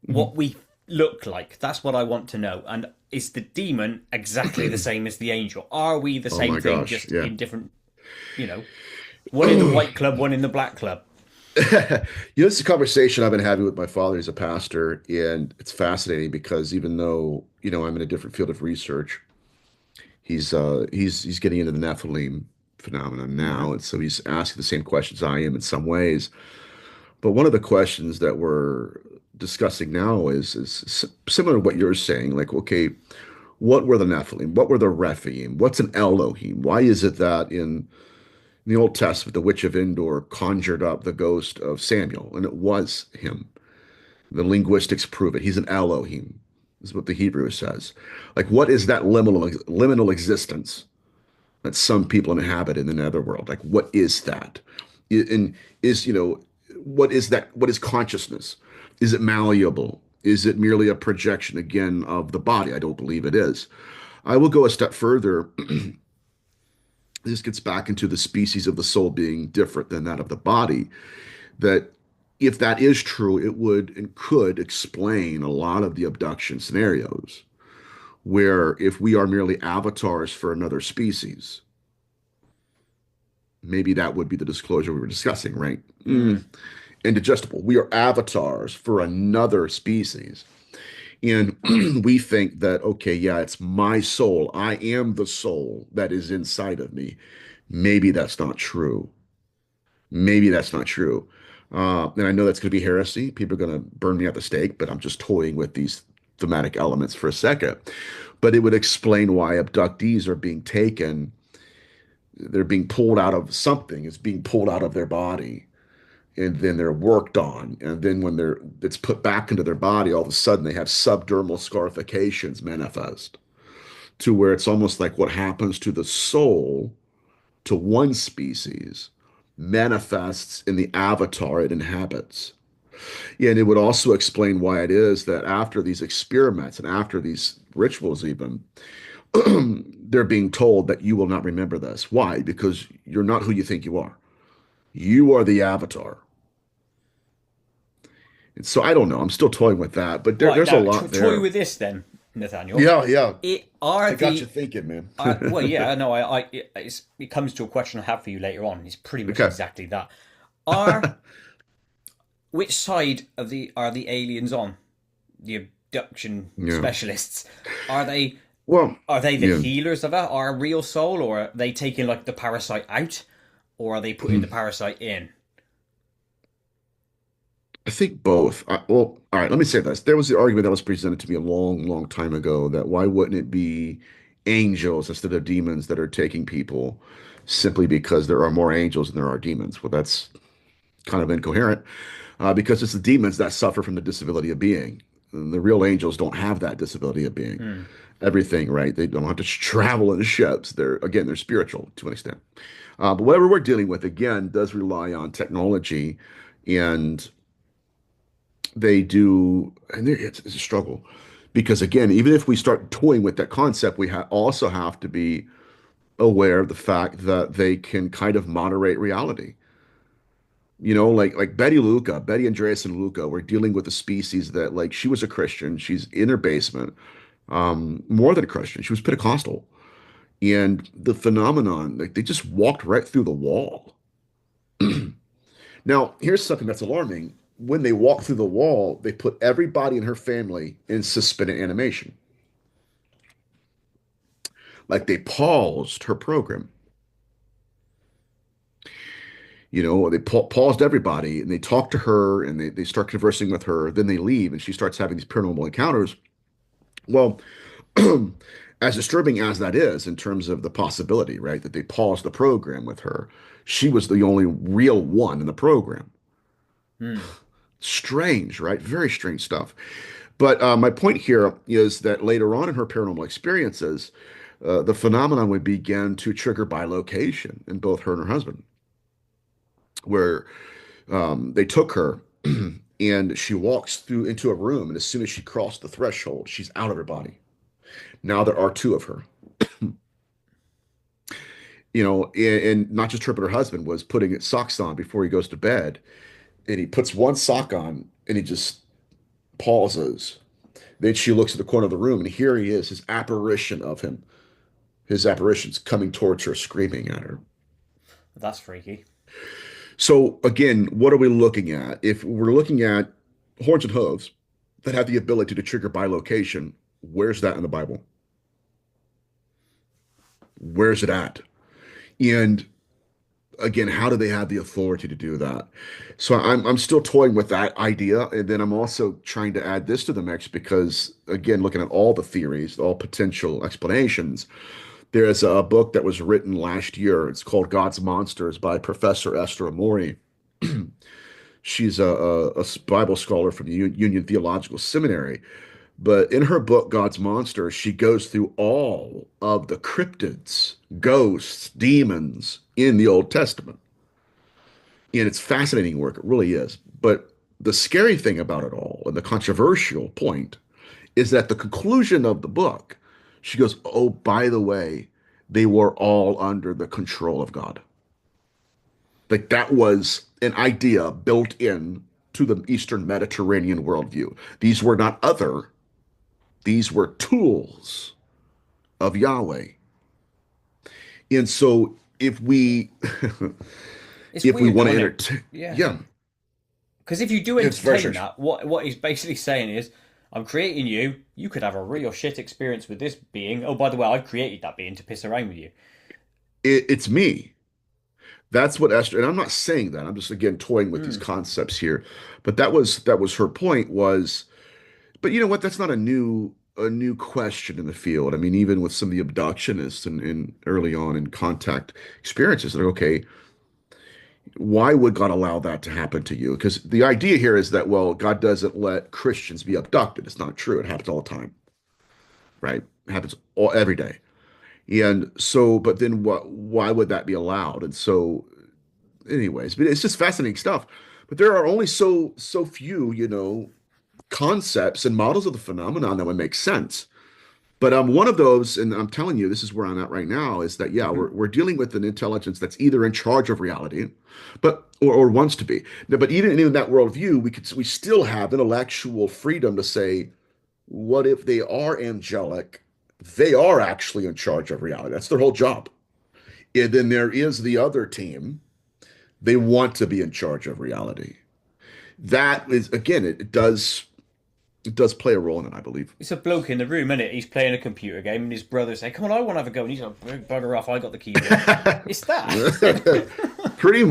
Mhm. what we look like. That's what I want to know. And is the demon exactly the same as the angel? Are we the Oh same my thing, gosh. just Yeah. in different, you know, one in the white club, one in the black club? It's a conversation I've been having with my father. He's a pastor, and it's fascinating because even though, I'm in a different field of research, he's getting into the Nephilim phenomenon now, Hmm. and so he's asking the same questions I am in some ways. But one of the questions that we're discussing now is similar to what you're saying. Like, okay, what were the Nephilim? What were the Rephaim? What's an Elohim? Why is it that in the Old Testament, the witch of Endor conjured up the ghost of Samuel, and it was him? The linguistics prove it. He's an Elohim, is what the Hebrew says. Like, what is that liminal existence that some people inhabit in the netherworld? Like, what is that? And is, what is that? What is consciousness? Is it malleable? Is it merely a projection again of the body? I don't believe it is. I will go a step further. This gets back into the species of the soul being different than that of the body. That if that is true, it would and could explain a lot of the abduction scenarios, where if we are merely avatars for another species, maybe that would be the disclosure we were discussing, right? Mm. Indigestible. We are avatars for another species. And we think that, okay, yeah, it's my soul. I am the soul that is inside of me. Maybe that's not true. Maybe that's not true. And I know that's going to be heresy. People are going to burn me at the stake, but I'm just toying with these thematic elements for a second. But it would explain why abductees are being taken. They're being pulled out of something. It's being pulled out of their body, and then they're worked on. And then when it's put back into their body, all of a sudden they have subdermal scarifications manifest to where it's almost like what happens to the soul to one species manifests in the avatar it inhabits. Yeah, and it would also explain why it is that after these experiments and after these rituals, even, they're being told that you will not remember this. Why? Because you're not who you think you are. You are the avatar. And so I don't know. I'm still toying with that, but Right there's a now, lot toy there. with this then, Nathaniel. Yeah, yeah. It are I got you the thinking, man. well, yeah, no, it comes to a question I have for you later on. It's pretty much Okay. exactly that. Are which side of the are the aliens on? The abduction Yeah. specialists are they Well, are they the yeah. healers of it, or a real soul, or are they taking like the parasite out, or are they putting the parasite in? I think both. Well, all right, let me say this. There was the argument that was presented to me a long, long time ago that why wouldn't it be angels instead of demons that are taking people simply because there are more angels than there are demons? Well, that's kind of incoherent because it's the demons that suffer from the disability of being. And the real angels don't have that disability of being. Hmm. Everything, right? They don't have to travel in ships. They're spiritual to an extent. But whatever we're dealing with, again, does rely on technology and they do, and it's a struggle because again, even if we start toying with that concept, also have to be aware of the fact that they can kind of moderate reality. Like Betty Andreas and Luca were dealing with a species that like she was a Christian, she's in her basement, more than a Christian, she was Pentecostal, and the phenomenon like they just walked right through the wall. Now, here's something that's alarming. When they walked through the wall, they put everybody in her family in suspended animation. Like they paused her program. They paused everybody and they talk to her and they start conversing with her. Then they leave and she starts having these paranormal encounters. Well, as disturbing as that is in terms of the possibility, right, that they paused the program with her, she was the only real one in the program. Hmm. Strange, right? Very strange stuff. But my point here is that later on in her paranormal experiences, the phenomenon would begin to trigger bilocation in both her and her husband, where they took her and she walks through into a room, and as soon as she crossed the threshold, she's out of her body. Now there are two of her. And not just her, but her husband was putting socks on before he goes to bed, and he puts one sock on and he just pauses. Then she looks at the corner of the room, and here he is, his apparition of him. His apparition's coming towards her, screaming at her. That's freaky. So again, what are we looking at? If we're looking at horns and hooves that have the ability to trigger bilocation, where's that in the Bible? Where's it at? And again, how do they have the authority to do that? So I'm still toying with that idea, and then I'm also trying to add this to the mix because again, looking at all the theories, all potential explanations, there's a book that was written last year. It's called God's Monsters by Professor Esther Amori. She's a Bible scholar from the Union Theological Seminary. But in her book, God's Monsters, she goes through all of the cryptids, ghosts, demons in the Old Testament. And it's fascinating work. It really is. But the scary thing about it all, and the controversial point, is that the conclusion of the book, she goes, oh, by the way, they were all under the control of God. Like that was an idea built in to the Eastern Mediterranean worldview. These were not other, these were tools of Yahweh. And so if we It's if we weird want though, to isn't it? entertain, Yeah. yeah, Because if you do it's very entertain strange. that, what he's basically saying is, I'm creating you. You could have a real shit experience with this being. Oh, by the way, I've created that being to piss around with you. It's me. That's what Esther, and I'm not saying that. I'm just again toying with these Mm. concepts here. But that was her point was, but you know what? That's not a new question in the field. I mean, even with some of the abductionists and early on in contact experiences, like, okay, why would God allow that to happen to you? Because the idea here is that, well, God doesn't let Christians be abducted. It's not true. It happens all the time, right? It happens every day. And so, but then what, why would that be allowed? And so, anyways, but it's just fascinating stuff. But there are only so few, concepts and models of the phenomenon that would make sense. But one of those, and I'm telling you, this is where I'm at right now, is that yeah, Hmm. we're dealing with an intelligence that's either in charge of reality, but or wants to be. Now, but even in that worldview, we still have intellectual freedom to say, what if they are angelic? They are actually in charge of reality. That's their whole job. And then there is the other team. They want to be in charge of reality. That is again, it does play a role in it, I believe. It's a bloke in the room, isn't it? He's playing a computer game, and his brother say, "Come on, I want to have a go." And he's like, "Bugger off! I got the keyboard." It's that. Pretty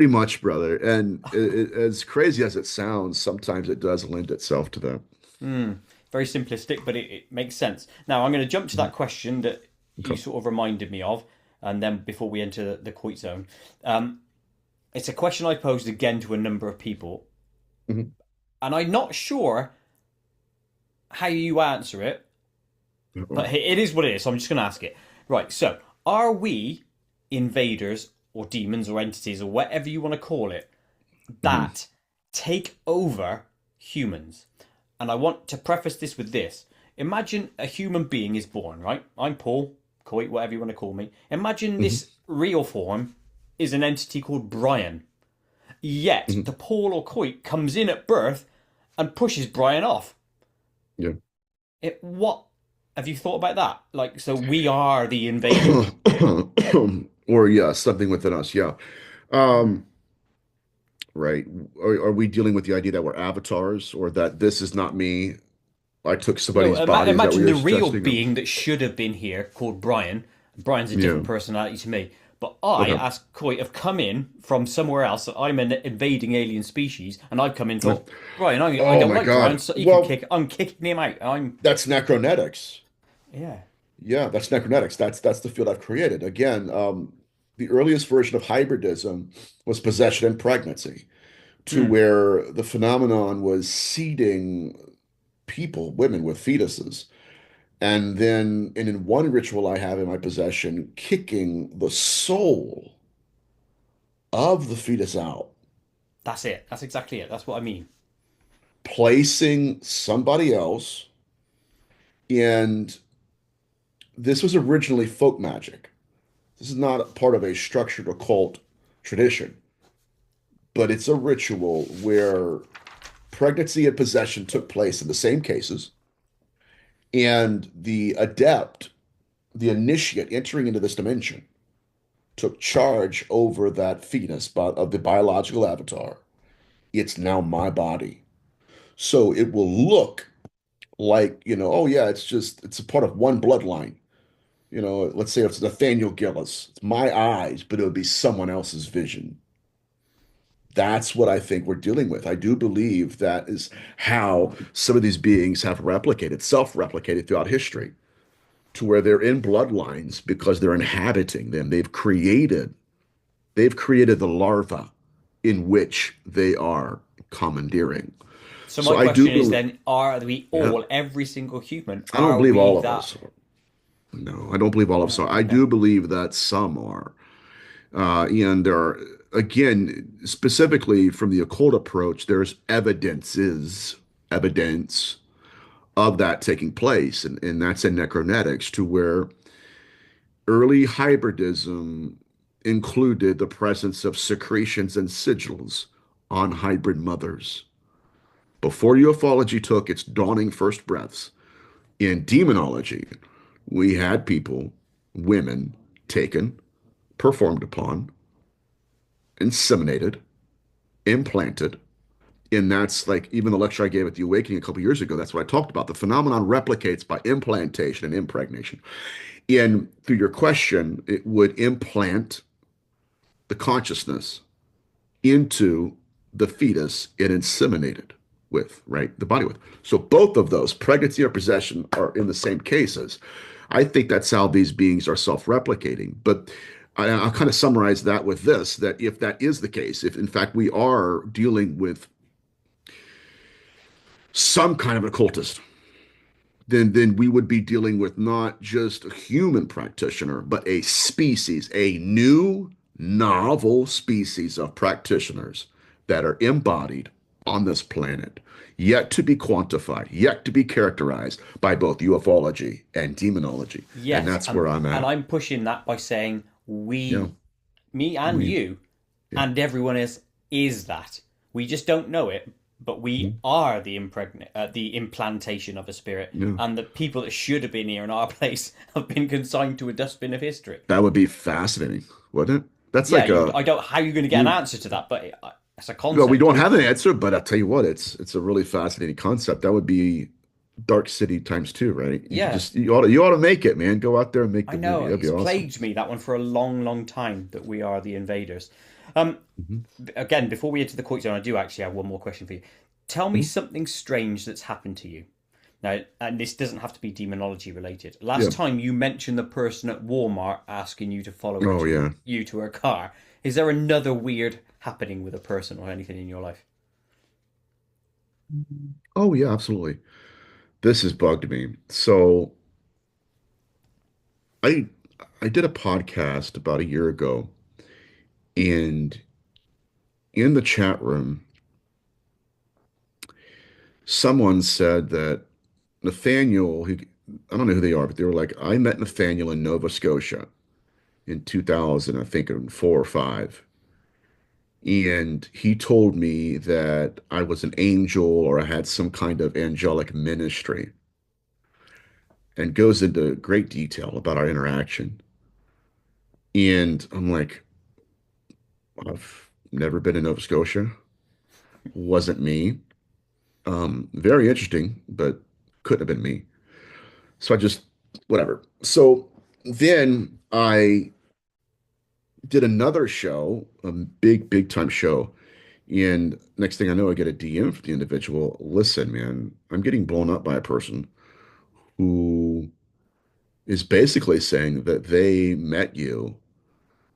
much, brother. And as crazy as it sounds, sometimes it does lend itself to that. Mm, very simplistic, but it makes sense. Now, I'm going to jump to Mhm. that question that you Okay. sort of reminded me of, and then before we enter the Koit zone, um, it's a question I posed again to a number of people, Mhm. and I'm not sure how you answer it, Uh-oh. but it is what it is. So I'm just going to ask it. Right. So, are we invaders or demons or entities or whatever you want to call it Mhm. that take over humans? And I want to preface this with this. Imagine a human being is born, right? I'm Paul, Koit, whatever you want to call me. Imagine Mhm. this real form is an entity called Brian. Yet Mhm. the Paul or Koit comes in at birth and pushes Brian off. Yeah. What have you thought about that? Like, so we are the invaders. Or yeah, something within us. Yeah. Hmm. Um, right. Are we dealing with the idea that we're avatars or that this is not me? I took No, somebody's body. Is that what imagine you're the real suggesting? Or, being that should have been here, called Brian. Brian's a yeah. different personality to me. But I, Okay. as Coit, have come in from somewhere else. That I'm an invading alien species, and I've come in and Like, thought, Brian, I oh don't my like Brian, God. so he can Well, kick. I'm kicking him out. that's necronetics. Yeah. Yeah, that's necronetics. That's the field I've created. Again, the earliest version of hybridism was possession and pregnancy, to Hmm. where the phenomenon was seeding people, women with fetuses. And in one ritual I have in my possession, kicking the soul of the fetus out, That's it. That's exactly it. That's what I mean. placing somebody else. And this was originally folk magic. This is not part of a structured occult tradition, but it's a ritual where pregnancy and possession took place in the same cases. And the adept, the initiate entering into this dimension, took charge over that fetus of the biological avatar, it's now my body. So it will look like, oh yeah, it's a part of one bloodline. Let's say it's Nathaniel Gillis. It's my eyes, but it would be someone else's vision. That's what I think we're dealing with. I do believe that is how some of these beings have replicated, self-replicated throughout history, to where they're in bloodlines because they're inhabiting them. They've created the larva in which they are commandeering. So So my I do question is believe, then: are we yeah, all, every single human, I don't are believe we all of that? us are. No, I don't believe all of us are. I Okay. do believe that some are. And there are, again, specifically from the occult approach, there's evidence of that taking place. And that's in necronetics, to where early hybridism included the presence of secretions and sigils on hybrid mothers. Before ufology took its dawning first breaths, in demonology, we had people, women, taken, performed upon, inseminated, implanted. And that's like even the lecture I gave at the Awakening a couple years ago. That's what I talked about. The phenomenon replicates by implantation and impregnation. And through your question, it would implant the consciousness into the fetus it inseminated with, right? The body with. So both of those, pregnancy or possession, are in the same cases. I think that's how these beings are self-replicating. But I'll kind of summarize that with this, that if that is the case, if in fact we are dealing with some kind of occultist, then we would be dealing with not just a human practitioner, but a species, a new, novel species of practitioners that are embodied on this planet, yet to be quantified, yet to be characterized by both ufology and demonology. And Yes, that's where I'm and at. I'm pushing that by saying Yeah, me and we, you, yeah, and everyone else is that. We just don't know it, but we are the implantation of a spirit, yeah. and the people that should have been here in our place have been consigned to a dustbin of history. That would be fascinating, wouldn't it? That's Yeah, like a I don't how you're going to get an you. answer to that, but it's a Well, we concept, don't isn't have it? an answer, but I'll tell you what, it's a really fascinating concept. That would be Dark City times two, right? You could Yeah, just you ought to make it, man. Go out there and make I the movie. know That'd be it's awesome. plagued me that one for a long, long time that we are the invaders. Um, Mhm. Again, before we get to the Koit zone, I do actually have one more question for you. Tell me Mhm. something strange that's happened to you. Now, and this doesn't have to be demonology related. Last Yeah. time you mentioned the person at Walmart asking you to follow Oh yeah. you to her car. Is there another weird happening with a person or anything in your life? Oh yeah, absolutely. This has bugged me. So I I did a podcast about a year ago, and in the chat room, someone said that Nathaniel, who I don't know who they are, but they were like, I met Nathaniel in Nova Scotia in 2000, I think in 4 or 5. And he told me that I was an angel or I had some kind of angelic ministry, and goes into great detail about our interaction. And I'm like, I've never been in Nova Scotia. Wasn't me. Very interesting, but couldn't have been me. So I just, whatever. So then I did another show, a big, big time show. And next thing I know, I get a DM from the individual. Listen, man, I'm getting blown up by a person who is basically saying that they met you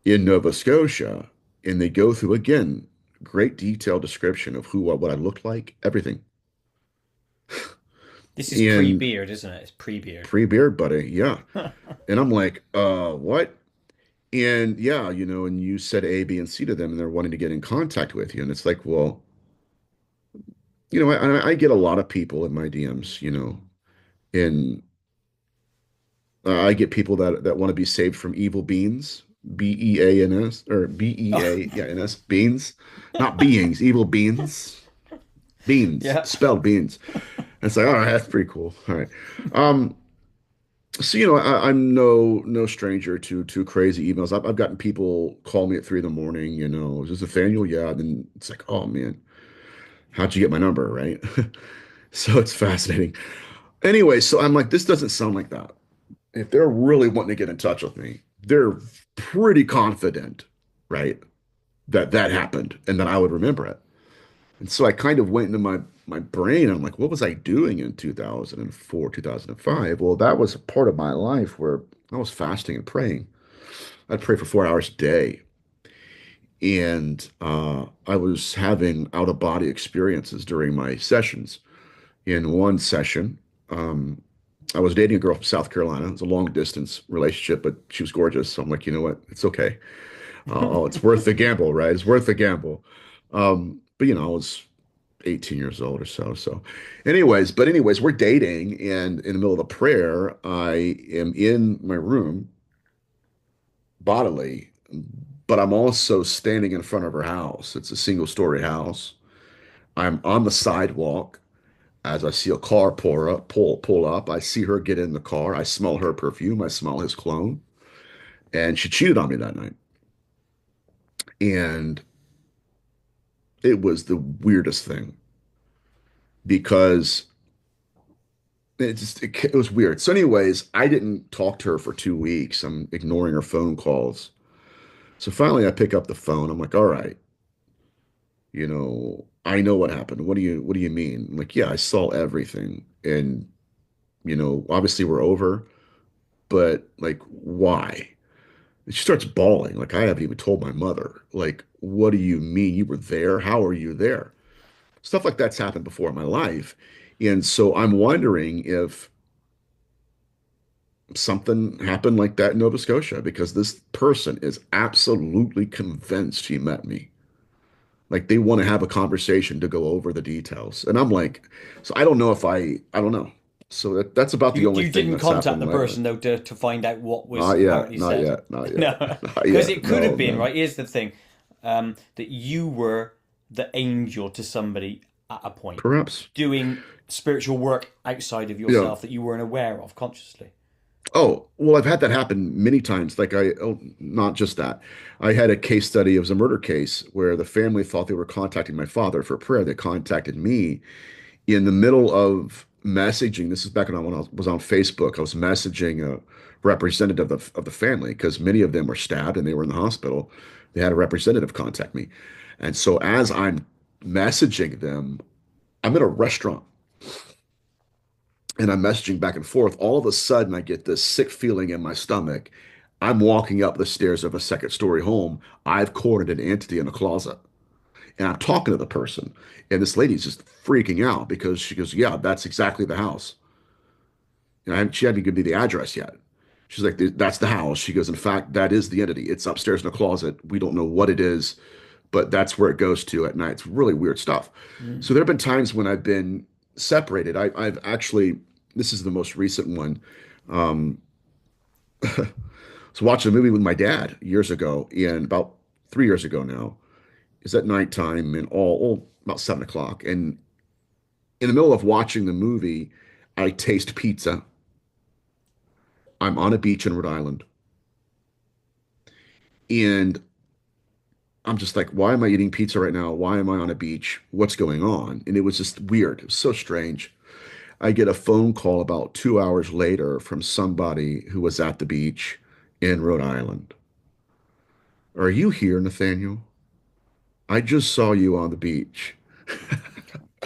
in Nova Scotia, and they go through again great detailed description of what I looked like, everything. This is And pre-beard, isn't it? It's pre-beard. pre-beard, buddy, yeah. And I'm like, what? And yeah, and you said A, B, and C to them, and they're wanting to get in contact with you. And it's like, well, I get a lot of people in my DMs, and I get people that want to be saved from evil beings, Beans, or Oh, Bea, yeah, NS, beans, not beings, evil beans, yeah. spelled beans. And it's like, all right, that's pretty cool. All right. Um, So, I'm no stranger to crazy emails. I've gotten people call me at 3 in the morning, is this Nathaniel? Yeah. And then it's like, oh man, how'd you get my number, right? So it's fascinating. Anyway, so I'm like, this doesn't sound like that. If they're really wanting to get in touch with me, they're pretty confident, right, that that happened and that I would remember it. And so I kind of went into my brain. And I'm like, what was I doing in 2004, 2005? Well, that was a part of my life where I was fasting and praying. I'd pray for 4 hours a day. And I was having out of body experiences during my sessions. In one session, um, I was dating a girl from South Carolina. It was a long distance relationship, but she was gorgeous. So I'm like, you know what? It's okay. Oh, it's worth the gamble, right? It's worth the gamble. But I was 18 years old or so. So, anyways, we're dating, and in the middle of the prayer, I am in my room bodily, but I'm also standing in front of her house. It's a single story house. I'm on the sidewalk as I see a car pull up. I see her get in the car. I smell her perfume. I smell his cologne. And she cheated on me that night. And it was the weirdest thing because it was weird. So, anyways, I didn't talk to her for 2 weeks. I'm ignoring her phone calls. So finally, I pick up the phone. I'm like, all right, I know what happened. What do you mean? I'm like, yeah, I saw everything. And, obviously we're over, but like, why? And she starts bawling. Like, I haven't even told my mother. Like, what do you mean you were there? How are you there? Stuff like that's happened before in my life. And so I'm wondering if something happened like that in Nova Scotia because this person is absolutely convinced he met me. Like they want to have a conversation to go over the details. And I'm like, so I don't know. So that's about the only You thing didn't that's contact happened the lately. person though to find out what was Not yet, apparently not said. yet, not yet, No, not because yet. it could have No, been no. right. Here's the thing, that you were the angel to somebody at a point, Perhaps. doing spiritual work outside of Yeah. yourself that you weren't aware of consciously. Oh, well, I've had that happen many times. Not just that. I had a case study. It was a murder case where the family thought they were contacting my father for prayer. They contacted me in the middle of messaging. This is back when I was on Facebook. I was messaging a representative of the family because many of them were stabbed and they were in the hospital. They had a representative contact me. And so as I'm messaging them, I'm in a restaurant and I'm messaging back and forth. All of a sudden, I get this sick feeling in my stomach. I'm walking up the stairs of a second story home. I've cornered an entity in a closet. And I'm talking to the person. And this lady's just freaking out because she goes, yeah, that's exactly the house. She hadn't given me the address yet. She's like, that's the house. She goes, in fact, that is the entity. It's upstairs in a closet. We don't know what it is, but that's where it goes to at night. It's really weird stuff. Mm. So there have been times when I've been separated. I've actually, this is the most recent one. Um, I was watching a movie with my dad years ago, and about 3 years ago now. It's at nighttime and all about 7 o'clock. And in the middle of watching the movie, I taste pizza. I'm on a beach in Rhode Island. And I'm just like, why am I eating pizza right now? Why am I on a beach? What's going on? And it was just weird. It was so strange. I get a phone call about 2 hours later from somebody who was at the beach in Rhode Island. Are you here, Nathaniel? I just saw you on the beach.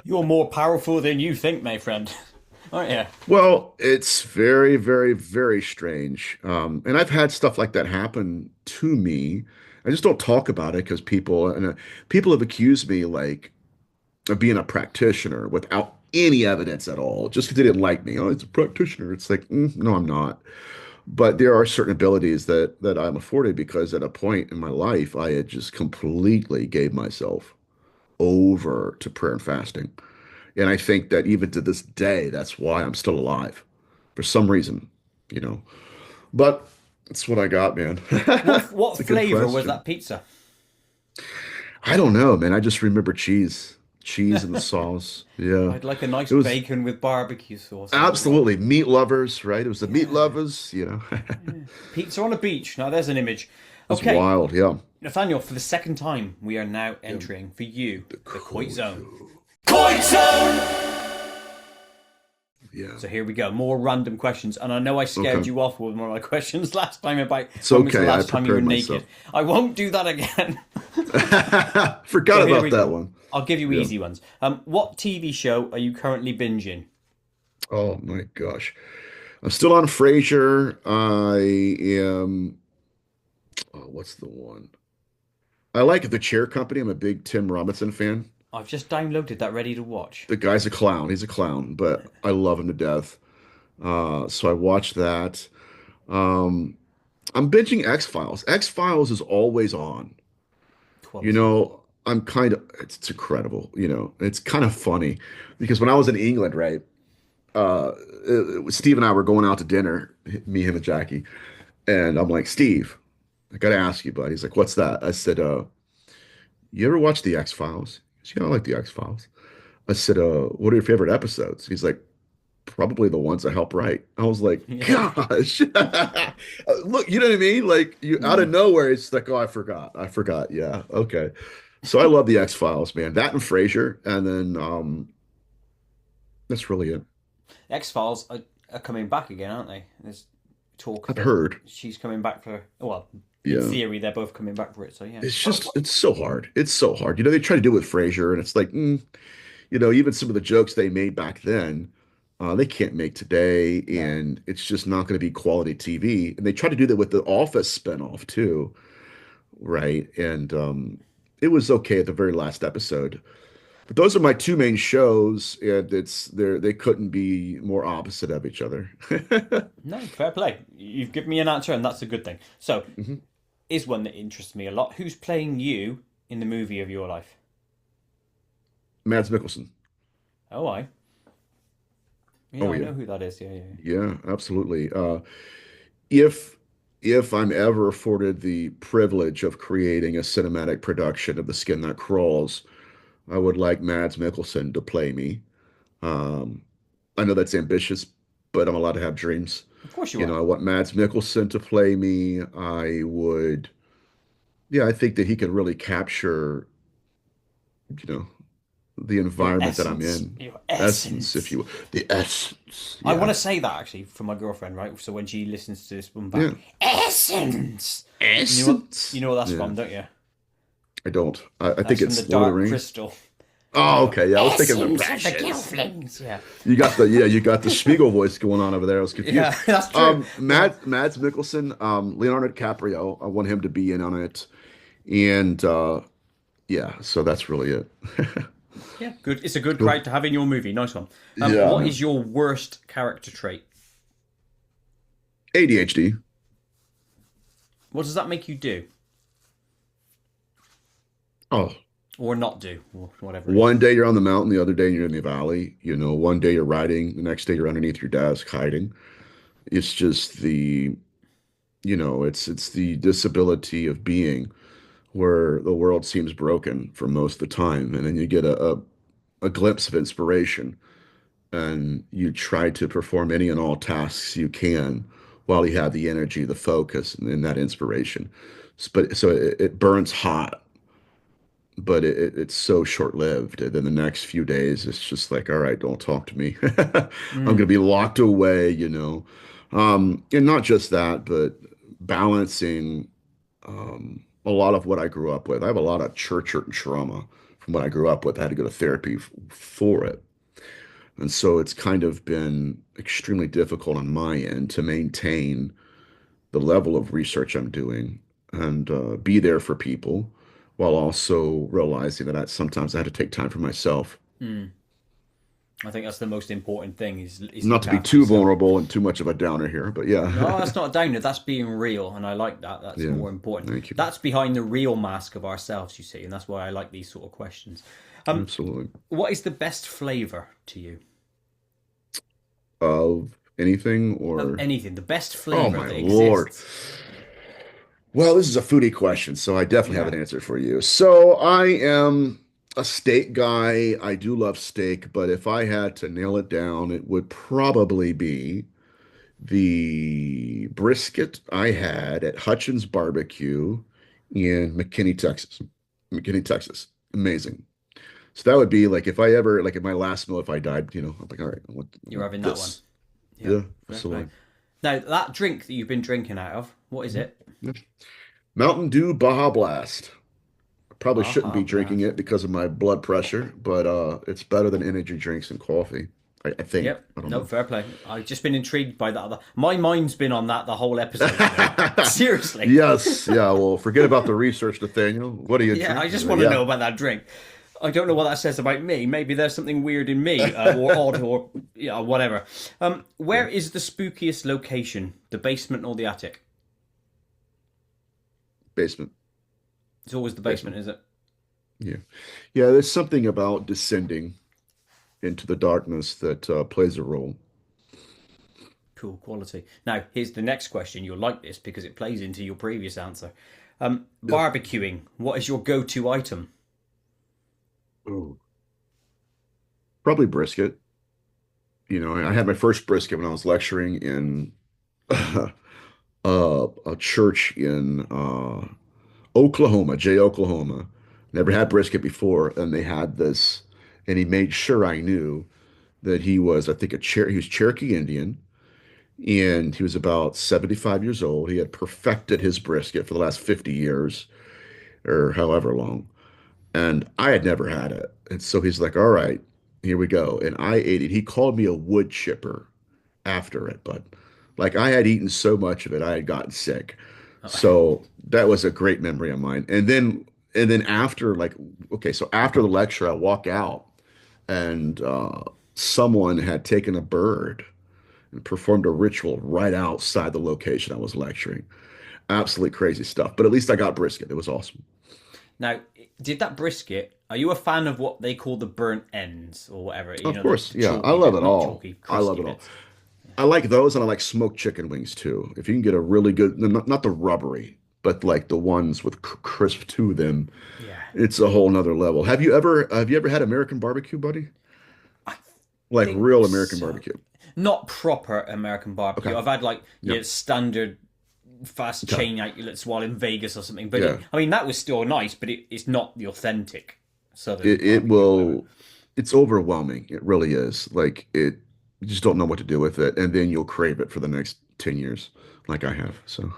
You're more powerful than you think, my friend, aren't you? Well, it's very, very, very strange. And I've had stuff like that happen to me. I just don't talk about it because people have accused me like of being a practitioner without any evidence at all, just because they didn't like me. Oh, it's a practitioner. It's like, no, I'm not. But there are certain abilities that I'm afforded because at a point in my life, I had just completely gave myself over to prayer and fasting. And I think that even to this day, that's why I'm still alive for some reason, you know. But that's what I got, man. What It's a good flavor was question. that pizza? I don't know, man. I just remember cheese. cheese in the sauce. Yeah. I'd like a nice It was bacon with barbecue sauce on as well. absolutely meat lovers, right? It was the meat Yeah. lovers, you know. Yeah. Pizza on a beach. Now there's an image. It's Okay, wild, yeah. Nathaniel, for the second time, we are now Yeah. entering for you The the Koit Koit. Zone. Koit Zone! Yeah. So here we go. More random questions. And I know I Okay. scared you off with one of my questions last time about It's when was the okay. I last time you were prepared myself. naked. I won't do that again. Forgot So here about we that go. one. I'll give you Yeah. easy ones. What TV show are you currently binging? Oh my gosh. I'm still on Frasier. I am. Oh, what's the one? I like The Chair Company. I'm a big Tim Robinson fan. I've just downloaded that ready to watch. The guy's a clown. He's a clown, but I love him to death. So I watched that. Um, I'm binging X-Files. X-Files is always on. You Quality. know, I'm kind of, it's incredible. You know, it's kind of funny because when I was in England, right, Steve and I were going out to dinner, me, him, and Jackie. And I'm like, Steve, I got to ask you, bud. He's like, what's that? I said, you ever watch the X-Files? He goes, yeah, I like the X-Files. I said, what are your favorite episodes? He's like, probably the ones I help write. I was like, Yeah. gosh. Look, you know what I mean? Like you out of Mm. nowhere, it's like, oh, I forgot. I forgot. Yeah. Okay. So I love the X-Files, man. That and Frasier. And then that's really it. X Files are coming back again, aren't they? There's talk I've that heard. she's coming back for. Well, in Yeah. theory, they're both coming back for it. So yeah. It's just, it's so hard. It's so hard. You know, they try to do it with Frasier, and it's like, you know, even some of the jokes they made back then, they can't make today, No. and it's just not going to be quality TV. And they try to do that with the Office spinoff too, right? And it was okay at the very last episode. But those are my two main shows, and they couldn't be more opposite of each other. No, fair play. You've given me an answer, and that's a good thing. So, Mhm. is one that interests me a lot. Who's playing you in the movie of your life? Mads Mikkelsen. Oh, I. Yeah, Oh I yeah, know who that is. Yeah, yeah, yeah. yeah, absolutely. If if I'm ever afforded the privilege of creating a cinematic production of The Skin That Crawls, I would like Mads Mikkelsen to play me. Um, I know that's ambitious, but I'm allowed to have dreams. Of course you You are. know, I want Mads Mikkelsen to play me. I would, yeah, I think that he could really capture, you know, the Your environment that I'm essence. in. Your Essence, if essence. you will. The essence. I want Yeah. to say that actually for my girlfriend, right? So when she listens to this one Yeah. back, essence. You know what? You Essence. know what that's Yeah. from, don't you? I don't. I think That's from the it's Lord of the Dark Rings. Crystal. Oh, You know, okay. Yeah, I was thinking the essence of the precious. Gelflings. Yeah, You got the Spiegel voice going on over there. I was confused. yeah, that's true. Yeah, Mads Mikkelsen, Leonardo DiCaprio. I want him to be in on it, and yeah, so that's really it. yeah. Good. It's a good Cool. crowd to have in your movie. Nice one. Yeah, What man. is your worst character trait? ADHD. What does that make you do Oh, or not do, or whatever it is? one day you're on the mountain, the other day you're in the valley. You know, one day you're riding, the next day you're underneath your desk hiding. It's just it's the disability of being where the world seems broken for most of the time, and then you get a glimpse of inspiration, and you try to perform any and all tasks you can while you have the energy, the focus, and that inspiration. But so it burns hot, but it's so short-lived. And then the next few days, it's just like, all right, don't talk to me. I'm gonna Mm. be locked away, you know. And not just that, but balancing a lot of what I grew up with. I have a lot of church hurt and trauma from what I grew up with. I had to go to therapy for it. And so it's kind of been extremely difficult on my end to maintain the level of research I'm doing and be there for people while also realizing that sometimes I had to take time for myself. Mm. I think that's the most important thing is Not look to be after too yourself. vulnerable and too much of a downer here, but No, yeah. that's not a downer. That's being real, and I like that. That's Yeah. more important. Thank you. That's behind the real mask of ourselves, you see, and that's why I like these sort of questions. Um, Absolutely. what is the best flavor to you Of anything of or, anything? The best oh flavor my that Lord. exists. Well, this is a foodie question, so I definitely have Yeah. an answer for you. So I am a steak guy. I do love steak, but if I had to nail it down, it would probably be the brisket I had at Hutchins Barbecue in McKinney, Texas. McKinney, Texas. Amazing. So that would be like if I ever like at my last meal, if I died, I'm like, all right, I You're want having that one. this. Yep, Yeah, fair that's the play. one. Now, that drink that you've been drinking out of, what is Mhm. it? Yeah. Mountain Dew Baja Blast. I probably shouldn't Baja be drinking Blast. it because of my blood pressure, but it's better than energy drinks and coffee. I think. Yep. I don't No, know. fair play. I've just been intrigued by that. My mind's been on that the whole episode, you know. Seriously. Yes, yeah. Well, forget about the research, Nathaniel. What are you Yeah, I drinking? just But want to yeah, know about that drink. I don't know what that says about me. Maybe there's something weird in me, or odd, or whatever. yeah. Where is the spookiest location? The basement or the attic? Basement, It's always the basement, basement. is it? Yeah, yeah. There's something about descending into the darkness that plays a role. Cool quality. Now, here's the next question. You'll like this because it plays into your previous answer. Yep. Barbecuing. What is your go-to item? Oh, probably brisket. I had my first brisket when I was lecturing in a church in Oklahoma, Oklahoma. Never had brisket before, and they had this, and he made sure I knew that he was, I think, he was Cherokee Indian, and he was about 75 years old. He had perfected his brisket for the last 50 years or however long, and I had never had it. And so he's like, "All right, here we go." And I ate it. He called me a wood chipper after it, but like I had eaten so much of it, I had gotten sick. So that was a great memory of mine. And then after like okay, so after the lecture, I walk out and someone had taken a bird and performed a ritual right outside the location I was lecturing. Absolutely crazy stuff. But at least I got brisket. It was awesome. Now, did that brisket? Are you a fan of what they call the burnt ends or whatever? You Of know, course, the yeah, I chalky love bit, it not all. chalky, I love crusty it all. bits. I like those, and I like smoked chicken wings too. If you can get a really good, not the rubbery, but like the ones with crisp to them, Yeah, it's a whole nother level. Have you ever had American barbecue, buddy? I Like think real American so. barbecue? Not proper American Okay. barbecue. I've had like Yep. standard fast Okay. chain outlets while in Vegas or something. But Yeah. I mean, that was still nice, but it's not the authentic Southern It barbecue or whatever. will. It's overwhelming. It really is. Like you just don't know what to do with it, and then you'll crave it for the next 10 years, like I have. So,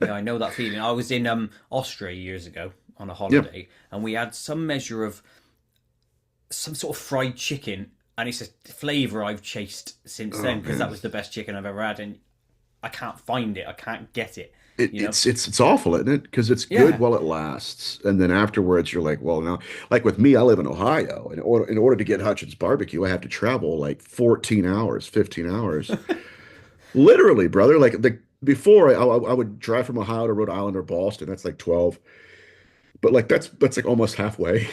Yeah, I know that feeling. I was in Austria years ago on a yeah. holiday, and we had some measure of some sort of fried chicken, and it's a flavour I've chased since Oh then because that man. was the best chicken I've ever had, and I can't find it. I can't get it. It, You know? it's it's it's awful, isn't it? Because it's good Yeah. while it lasts, and then afterwards you're like, well, now, like with me, I live in Ohio. In order to get Hutchins barbecue, I have to travel like 14 hours, 15 hours, literally, brother. Like before, I would drive from Ohio to Rhode Island or Boston. That's like 12, but like that's like almost halfway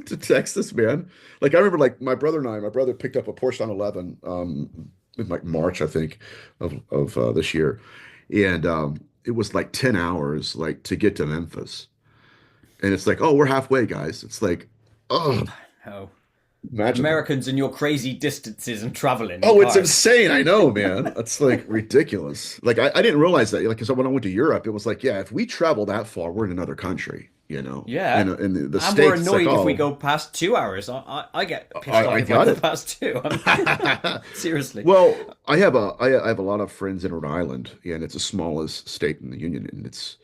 to Texas, man. Like I remember, like my brother picked up a Porsche 911 in like March, I think, of this year, and it was like 10 hours like to get to Memphis, and it's like, oh, we're halfway, guys. It's like, oh, Oh, imagine that. Americans and your crazy distances and traveling in Oh, it's cars. insane. I know, man. It's like ridiculous. Like I didn't realize that. Like, because when I went to Europe, it was like, yeah, if we travel that far, we're in another country, you know. Yeah. In the And we're States, it's like, annoyed if we oh, go past 2 hours. I get pissed I off if I got go it. past two. Seriously. Well, I have a lot of friends in Rhode Island, and it's the smallest state in the union, and it's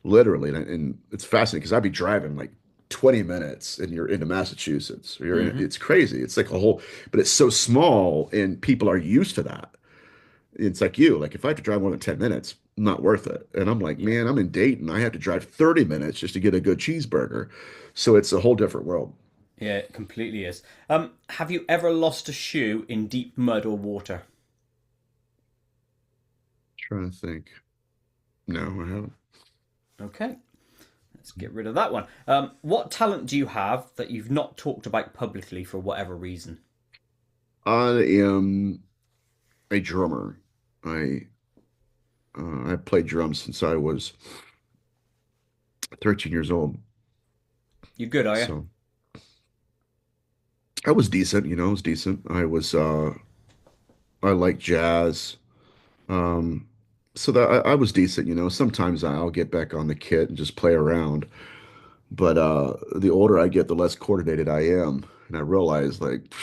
literally, and it's fascinating because I'd be driving like 20 minutes and you're into Massachusetts, or Hmm. it's crazy. It's like a whole, but it's so small and people are used to that. It's like like if I have to drive more than 10 minutes, not worth it. And I'm like, Yeah. man, I'm in Dayton. I have to drive 30 minutes just to get a good cheeseburger. So it's a whole different world. Yeah, it completely is. Have you ever lost a shoe in deep mud or water? Trying to think. No, I haven't. Okay, let's get rid of that one. What talent do you have that you've not talked about publicly for whatever reason? I am a drummer. I I played drums since I was 13 years old. You're good, are you? So I was decent, I was decent. I like jazz. Um, so that I was decent, Sometimes I'll get back on the kit and just play around. But the older I get, the less coordinated I am. And I realize like,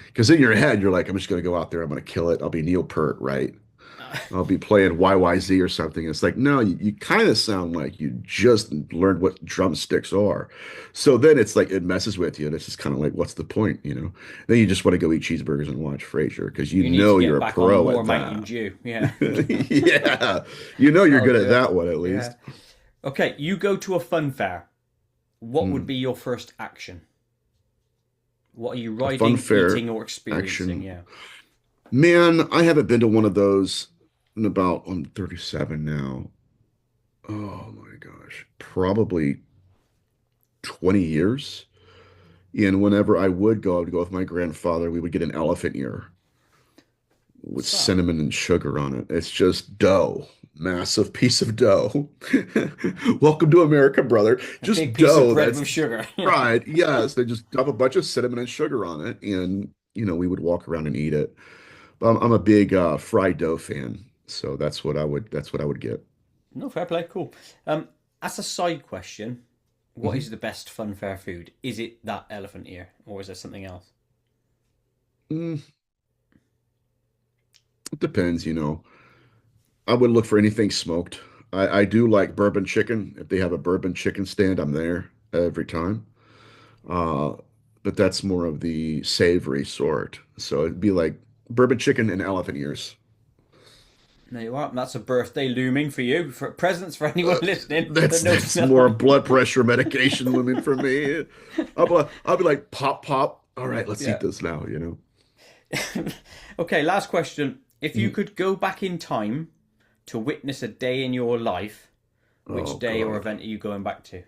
because in your head, you're like, I'm just gonna go out there, I'm gonna kill it. I'll be Neil Peart, right? I'll be playing YYZ or something. It's like, no, you kind of sound like you just learned what drumsticks are. So then it's like it messes with you, and it's just kind of like, what's the point? Then you just want to go eat cheeseburgers and watch Frasier because you You need to know you're get a back on pro more at Mountain that. Dew. Yeah. Yeah, you know you're Oh good at dear. that one at Yeah. least. Okay, you go to a fun fair. What would Hmm. be your first action? What are you A fun riding, fair eating, or experiencing? action. Yeah. Man, I haven't been to one of those in about, I'm 37 now. Oh my gosh, probably 20 years. And whenever I would go, I would go with my grandfather. We would get an elephant ear with What's that? cinnamon and sugar on it. It's just dough, massive piece of dough. Welcome to America, brother. A big Just piece of dough bread that's with sugar. Yeah. fried. Yes, they just dump a bunch of cinnamon and sugar on it, and we would walk around and eat it. I'm a big fried dough fan, so that's what I would get. No, fair play. Cool. As a side question, what Mhm. is the best fun fair food? Is it that elephant ear, or is there something else? Mm, it depends. I would look for anything smoked. I do like bourbon chicken. If they have a bourbon chicken stand, I'm there every time. Uh, but that's more of the savory sort. So it'd be like bourbon chicken and elephant ears. There you are. That's a birthday looming for you. For presents for anyone Uh, listening that that's knows that's more Noel. blood pressure medication looming for me. I'll be like pop pop. All right, let's eat Yeah. this now. Okay, last question. If you Mhm. could go back in time to witness a day in your life, which Oh day or God, event are you going back to?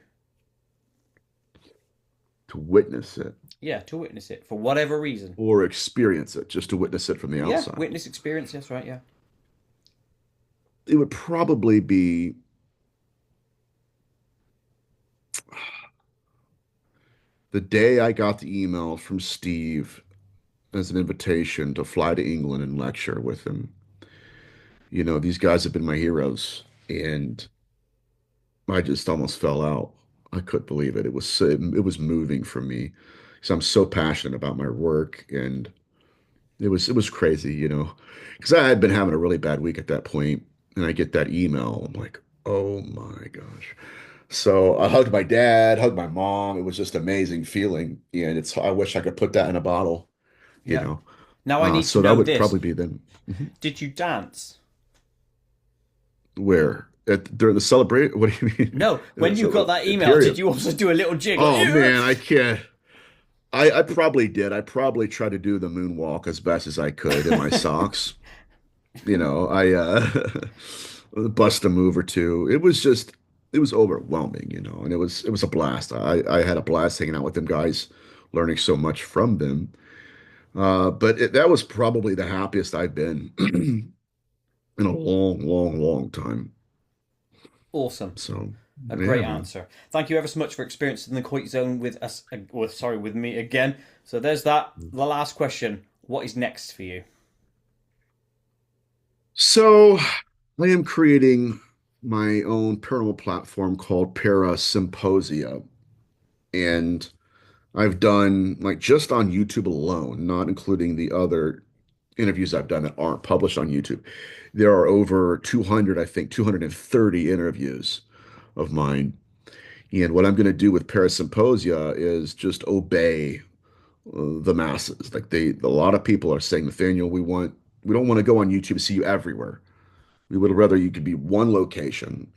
to witness it Yeah, to witness it for whatever reason. or experience it, just to witness it from the Yeah, outside. witness experience. That's right. Yeah. It would probably be the day I got the email from Steve as an invitation to fly to England and lecture with him. These guys have been my heroes, and I just almost fell out. I couldn't believe it. It was moving for me because I'm so passionate about my work, and it was crazy. Because I had been having a really bad week at that point, and I get that email. I'm like, oh my gosh. So I hugged my dad, hugged my mom. It was just an amazing feeling, and I wish I could put that in a bottle, you Yeah. know. Now I need to So that know would this. probably be them. Mhm. Did you dance? Where during the celebration? What do you mean? No. When you got So that the email, did period. you also do a little jiggle? Oh Yeah. man, I can't. I probably did. I probably tried to do the moonwalk as best as I could in my socks. I bust a move or two. It was overwhelming, and it was a blast. I had a blast hanging out with them guys, learning so much from them. But that was probably the happiest I've been in a long, long, long time. Awesome. So A yeah, great man. answer. Thank you ever so much for experiencing the Koit zone with us. Well, sorry, with me again. So there's that. The last question. What is next for you? So I am creating my own paranormal platform called Para Symposia, and I've done like just on YouTube alone, not including the other interviews I've done that aren't published on YouTube. There are over 200, I think, 230 interviews of mine. And what I'm going to do with Parasymposia is just obey the masses. Like a lot of people are saying, Nathaniel, we don't want to go on YouTube to see you everywhere. We would rather you could be one location,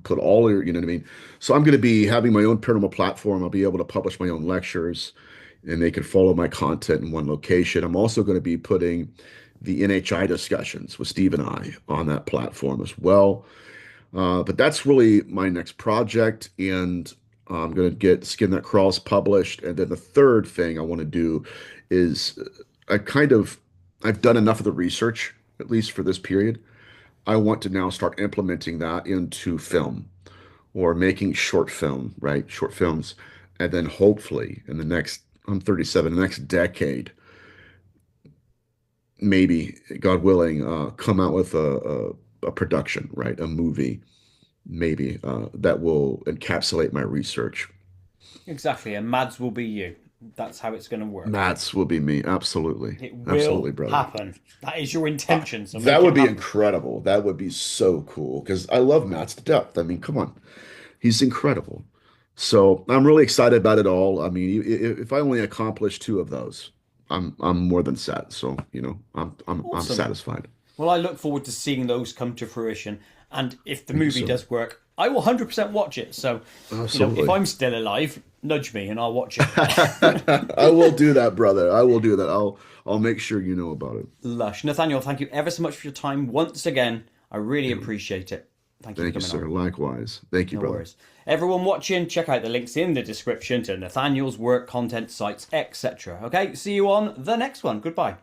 put all your, you know what I mean? So I'm going to be having my own paranormal platform. I'll be able to publish my own lectures and they can follow my content in one location. I'm also going to be putting the NHI discussions with Steve and I on that platform as well. But that's really my next project, and I'm going to get Skin That Crawls published. And then the third thing I want to do is I've done enough of the research, at least for this period. I want to now start implementing that into film or making short film, right? Short films. And then hopefully in the next, I'm 37. The next decade, maybe, God willing, come out with a production, right? A movie, maybe, that will encapsulate my research. Exactly, and Mads will be you. That's how it's going to work. Mats will be me. Absolutely. It will Absolutely, brother. happen. That is your intention, so That make it would be happen. incredible. That would be so cool because I love Mats to death. I mean, come on. He's incredible. So I'm really excited about it all. I mean, if I only accomplish two of those, I'm more than set. So, I'm Awesome. satisfied. Well, I look forward to seeing those come to fruition. And if the Thank you, movie sir. does work, I will 100% watch it. So, if Absolutely. I'm still alive, nudge me and I'll watch it. I will do that, brother. I will do that. I'll make sure you know about it. Lush. Nathaniel, thank you ever so much for your time once again. I really appreciate it. Thank you for Thank you, coming on. sir. Likewise. Thank you, No brother. worries. Everyone watching, check out the links in the description to Nathaniel's work, content, sites, etc. Okay, see you on the next one. Goodbye.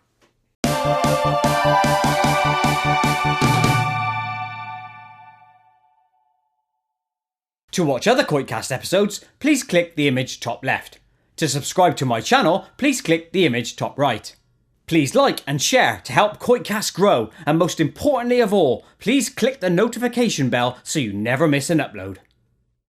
To watch other KoitCast episodes, please click the image top left. To subscribe to my channel, please click the image top right. Please like and share to help KoitCast grow, and most importantly of all, please click the notification bell so you never miss an upload.